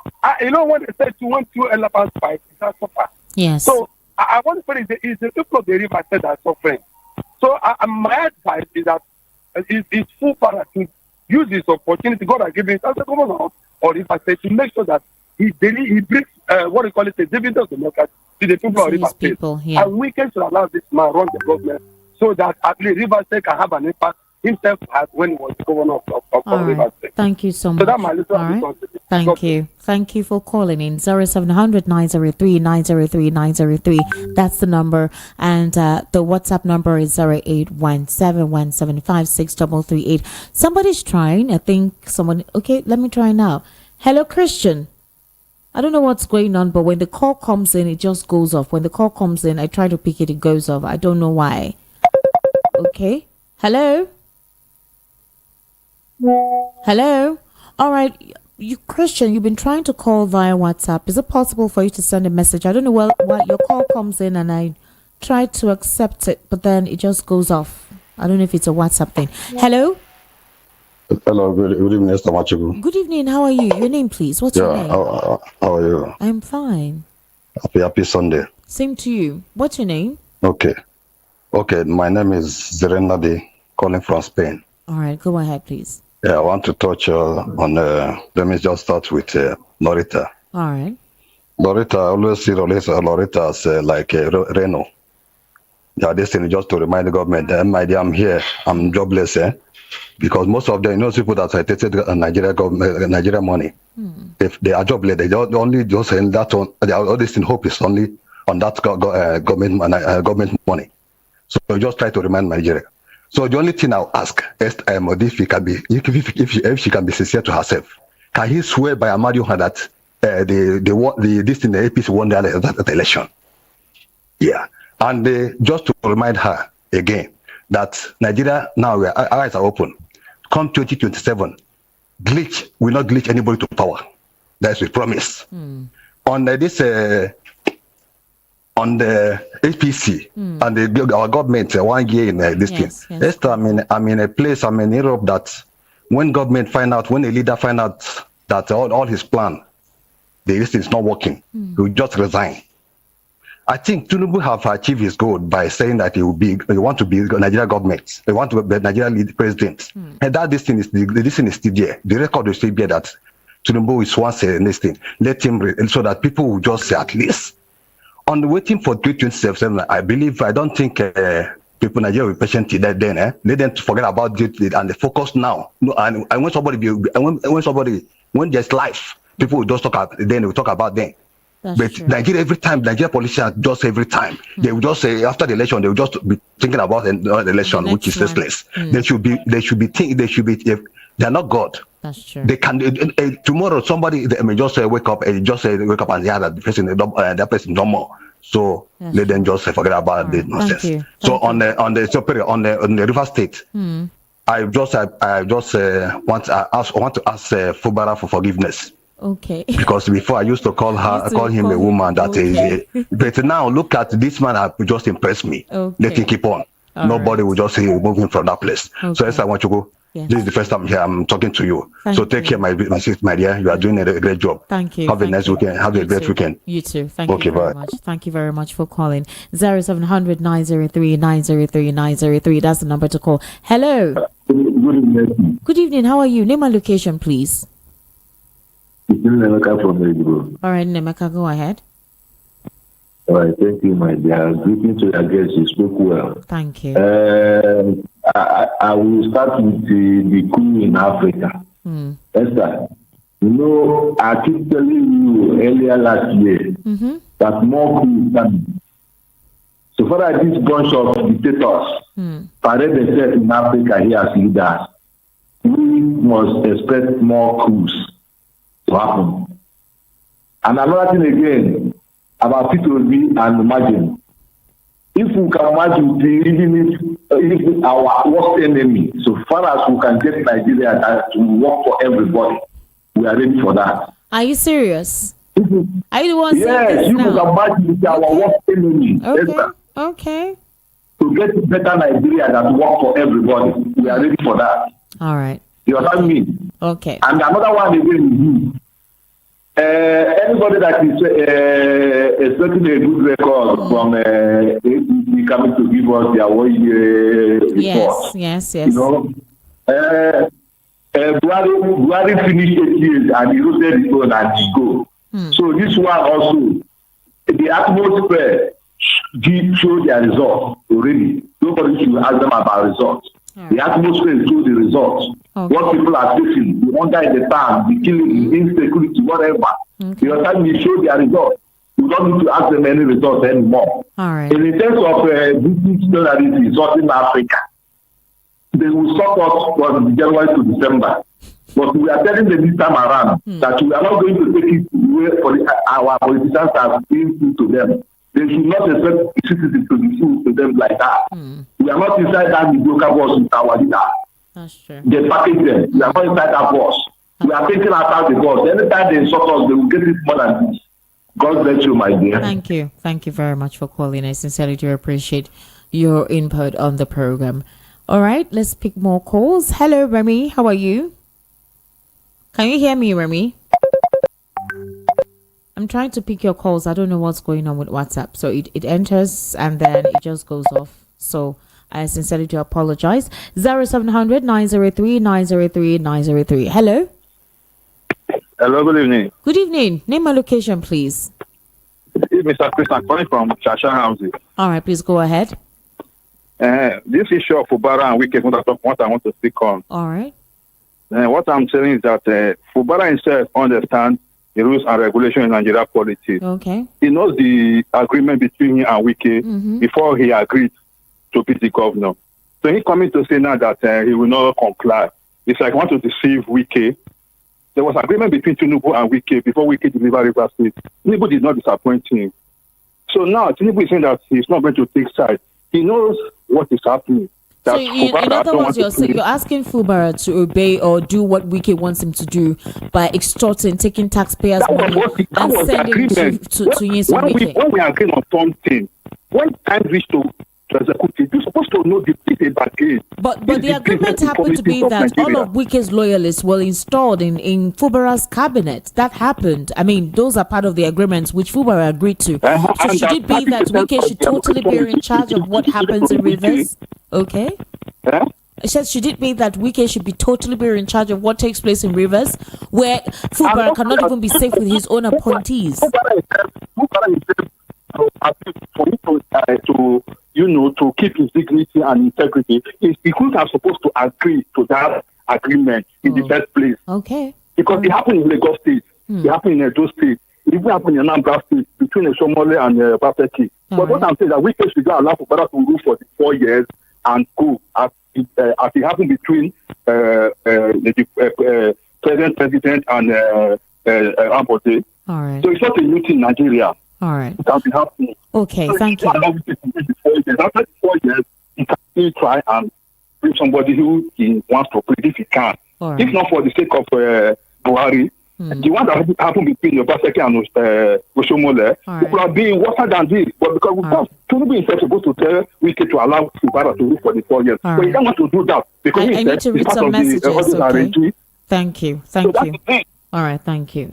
you know when they say when two elephants fight, it's not suffer. Yes. So I want to say is the people of the river that are suffering. So my advice is that it's full para to use this opportunity God has given as a governor or River State to make sure that he brings what we call it a dividend of democracy to the people of River State. Yeah. And we can allow this man run the government so that at least River State can have an impact himself as when he was governor of River State. Thank you so much. So that's my little Thank you. Thank you for calling in. 0700 903 903 903. That's the number. And the WhatsApp number is 081717563338. Somebody's trying. I think someone. Okay, let me try now. Hello, Christian. I don't know what's going on, but when the call comes in, it just goes off. When the call comes in, I try to pick it, it goes off. I don't know why. Okay. Hello? Hello? All right. You, Christian, you've been trying to call via WhatsApp. Is it possible for you to send a message? I don't know why your call comes in and I try to accept it, but then it just goes off. I don't know if it's a WhatsApp thing. Hello? Hello, good evening, Mr. Machigu. Good evening. How are you? Your name, please. What's your name? How are you? I'm fine. Happy Sunday. Same to you. What's your name? Okay. My name is Zerenadi, calling from Spain. All right, go ahead, please. Yeah, I want to touch on, let me just start with Lauretta. All right. Lauretta, I always see Lauretta as like Reno. Yeah, this thing is just to remind the government, my dear, I'm here, I'm jobless, because most of them, people that are taking Nigeria money, if they are jobless, they don't only just in that one, all this in hope is only on that government money. So we just try to remind Nigeria. So the only thing I'll ask is if she can be sincere to herself, can he swear by Amadio that this in the APC won that election? Yeah, and just to remind her again that Nigeria now our eyes are open. Come 2027, glitch will not glitch anybody to power. That's a promise. On this. On the APC and our government 1 year in this thing. Yes. I'm in a place, I'm in Europe that when government find out, when a leader find out that all his plan, this is not working, he will just resign. I think Tinubu have achieved his goal by saying that he want to be Nigeria government, he want to be Nigeria lead president, and that this thing is still there. The record is still there that Tinubu is once in this thing. Let him so that people will just say at least. On waiting for 2027, I don't think people in Nigeria will be patient till that then. Let them forget about it and they focus now. No, and when there's life, people will just talk about then. They will talk about them. But true. Nigeria, every time, Nigeria politicians just every time they will just say after the election they will just be thinking about the election, which is senseless. They should be. They are not God. That's true. They can tomorrow somebody they may just wake up and just wake up and yeah that that person no more. So let them just forget about the nonsense. So on the River State, I just want to ask Fubara for forgiveness. Okay. Because before I used to call him a woman that is, but now look at this man have just impressed me. Okay. Let him keep on. Nobody will just say remove him from that place. Okay. So yes, I want to go. Yes. This is the first time here I'm talking to you. Take care, my sister, my dear. You are doing a great job. Thank you. Have a nice weekend. Have a great weekend. You too. Thank you very much. Thank you very much for calling. 0700 903 903 903. That's the number to call. Hello. Good evening. Good evening. How are you? Name and location, please. Nemeka from Meghan. All right, Nemeka, go ahead. All right, thank you, my dear. Greeting to your guest. You spoke well. Thank you. I will start with the coup in Africa. Esther, I keep telling you earlier last year that more coups coming. So far as this bunch of dictators parade themselves in Africa here as leaders, we must expect more coups to happen. And another thing again about P2B and imagine. If we can imagine even if our worst enemy, so far as we can get Nigeria to work for everybody, we are ready for that. Are you serious? Are you the one saying yes, you can imagine our worst enemy. Okay. To get better Nigeria that work for everybody, we are ready for that. All right. You understand me? Okay. And another one again is anybody that is expecting a good record from APC coming to give us their report. Yes. You know, Buhari finished 8 years and he rotated his own and he go. So this one also, the atmosphere show their results already. Nobody should ask them about results. The atmosphere show the results. What people are facing, the hunger in the town, the killing, the insecurity, whatever. You understand? We show their results. We don't need to ask them any results anymore. All right. And in terms of business journalism in Southern Africa, they will stop us from January to December. But we are telling them this time around that we are not going to take it away for our politicians are being true to them. They should not expect citizens to be true to them like that. We are not inside that mediocre boss with our leader. That's true. They package them. We are not inside that boss. We are taking out the boss. Anytime they insult us, they will get it more than this. God bless you, my dear. Thank you. Thank you very much for calling. I sincerely do appreciate your input on the program. All right, let's pick more calls. Hello, Remy. How are you? Can you hear me, Remy? I'm trying to pick your calls. I don't know what's going on with WhatsApp. So it enters and then it just goes off. So I sincerely do apologize. 0700 903 903 903. Hello. Hello, good evening. Good evening. Name and location, please. It's Mr. Chris. I'm calling from Shasha Housing. All right, please go ahead. This issue of Fubara and Wike, what I want to speak on. All right. What I'm saying is that Fubara himself understands the rules and regulations in Nigeria politics. Okay. He knows the agreement between him and Wike before he agreed to be the governor. So he coming to say now that he will not comply. It's like want to deceive Wike. There was agreement between Tinubu and Wike before Wike delivered River State. Tinubu did not disappoint him. So now Tinubu is saying that he's not going to take sides. He knows what is happening. So in other words, you're asking Fubara to obey or do what Wike wants him to do by extorting, taking taxpayers' money and sending to Nyesom Wike. When we agree on something, when time reach to execute, you're supposed to know the details again. But the agreement happened to be that all of Wike's loyalists were installed in Fubara's cabinet. That happened. I mean, those are part of the agreements which Fubara agreed to. So should it be that Wike should totally be in charge of what happens in Rivers? Okay. I said, should it be that Wike should be totally be in charge of what takes place in Rivers, where Fubara cannot even be safe with his own appointees? To keep his dignity and integrity, the crews are supposed to agree to that agreement in the first place. Okay. Because it happened in Lagos State, it happened in Edo State, it even happened in Anambra State between Somole and Bapeki. But what I'm saying is that Wike should allow Fubara to rule for 4 years and go as it happened between the president and Ambode. All right. So it's not a new thing in Nigeria. All right. It can be happening. Okay, so thank you. After 4 years, he can still try and bring somebody who he wants to bring if he can. Right. If not for the sake of Buhari, the one that happened between Obaseki and Oshomole, it would have been worse than this. But because Tinubu himself supposed to tell Wike to allow Fubara to rule for the 4 years. But he don't want to do that because I need to read some messages. Okay. Thank you. Thank you. All right, thank you.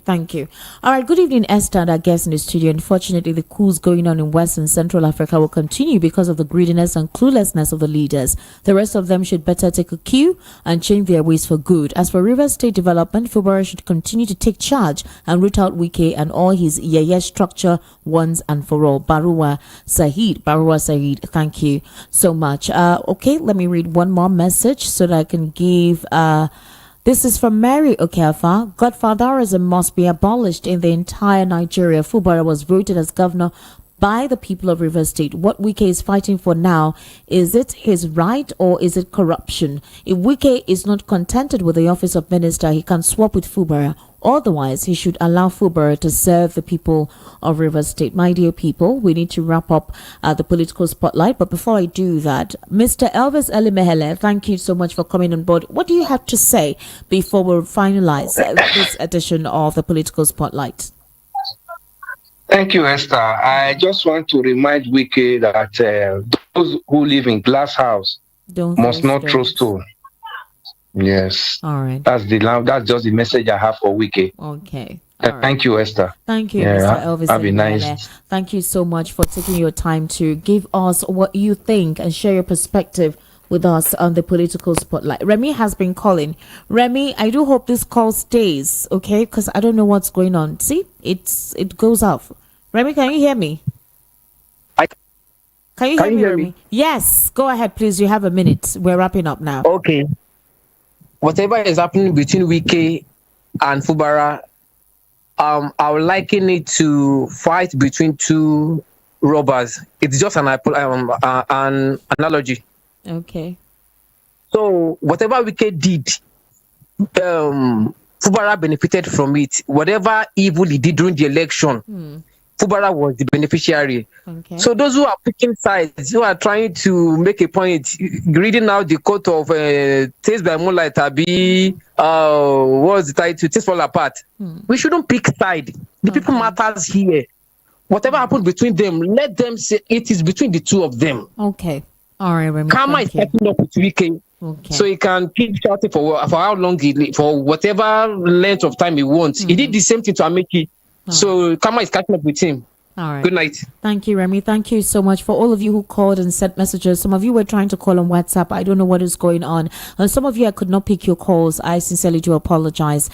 All right, good evening, Esther, and our guest in the studio. Unfortunately, the coups going on in West and Central Africa will continue because of the greediness and cluelessness of the leaders. The rest of them should better take a cue and change their ways for good. As for Rivers State development, Fubara should continue to take charge and root out Wike and all his yeye structure once and for all. Barua Saeed, thank you so much. Okay, let me read one more message so that I can give... This is from Mary Okafa. Godfatherism must be abolished in the entire Nigeria. Fubara was voted as governor by the people of Rivers State. What Wike is fighting for now, is it his right or is it corruption? If Wike is not contented with the office of minister, he can swap with Fubara. Otherwise, he should allow Fubara to serve the people of Rivers State. My dear people, we need to wrap up the political spotlight. But before I do that, Mr. Elvis Elimehele, thank you so much for coming on board. What do you have to say before we finalize this edition of the political spotlight? Thank you, Esther. I just want to remind Wike that those who live in glass house must not throw stone. Yes. All right. That's just the message I have for Wike. Okay. Thank you, Esther. Thank you, Mr. Elvis. Have a nice. Thank you so much for taking your time to give us what you think and share your perspective with us on the political spotlight. Remy has been calling. Remy, I do hope this call stays, okay? Because I don't know what's going on. See, it goes off. Remy, can you hear me? Can you hear me, Remy? Yes, go ahead, please. You have a minute. We're wrapping up now. Okay. Whatever is happening between Wike and Fubara, I would liken it to fight between two robbers. It's just an analogy. Okay. So whatever Wike did, Fubara benefited from it. Whatever evil he did during the election, Fubara was the beneficiary. Okay. So those who are picking sides, who are trying to make a point, reading out the quote of Taste by Moonlight, what's the title? Taste Fall Apart. We shouldn't pick side. The people matters here. Whatever happened between them, let them say it is between the two of them. Okay. All right, Remy. Karma is catching up with Wike. Okay. So he can keep shouting for how long for whatever length of time he wants. He did the same thing to Ameki. So Karma is catching up with him. All right. Good night. Thank you, Remy. Thank you so much for all of you who called and sent messages. Some of you were trying to call on WhatsApp. I don't know what is going on. And some of you, I could not pick your calls. I sincerely do apologize.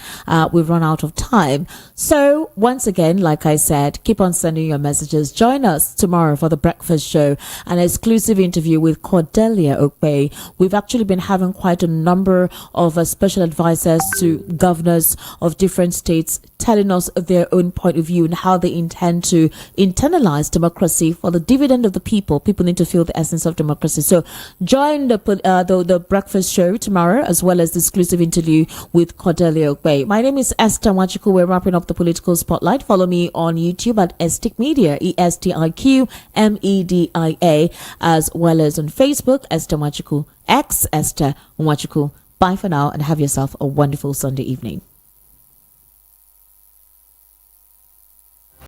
We've run out of time. So once again, like I said, keep on sending your messages. Join us tomorrow for the breakfast show, an exclusive interview with Cordelia Okpe. We've actually been having quite a number of special advisors to governors of different states telling us their own point of view and how they intend to internalize democracy for the dividend of the people. People need to feel the essence of democracy. So join the breakfast show tomorrow, as well as the exclusive interview with Cordelia Okpe. My name is Esther Wachiku. We're wrapping up the political spotlight. Follow me on YouTube at Estik Media, ESTIQMEDIA, as well as on Facebook, Esther Wachiku, X Esther Wachiku. Bye for now and have yourself a wonderful Sunday evening.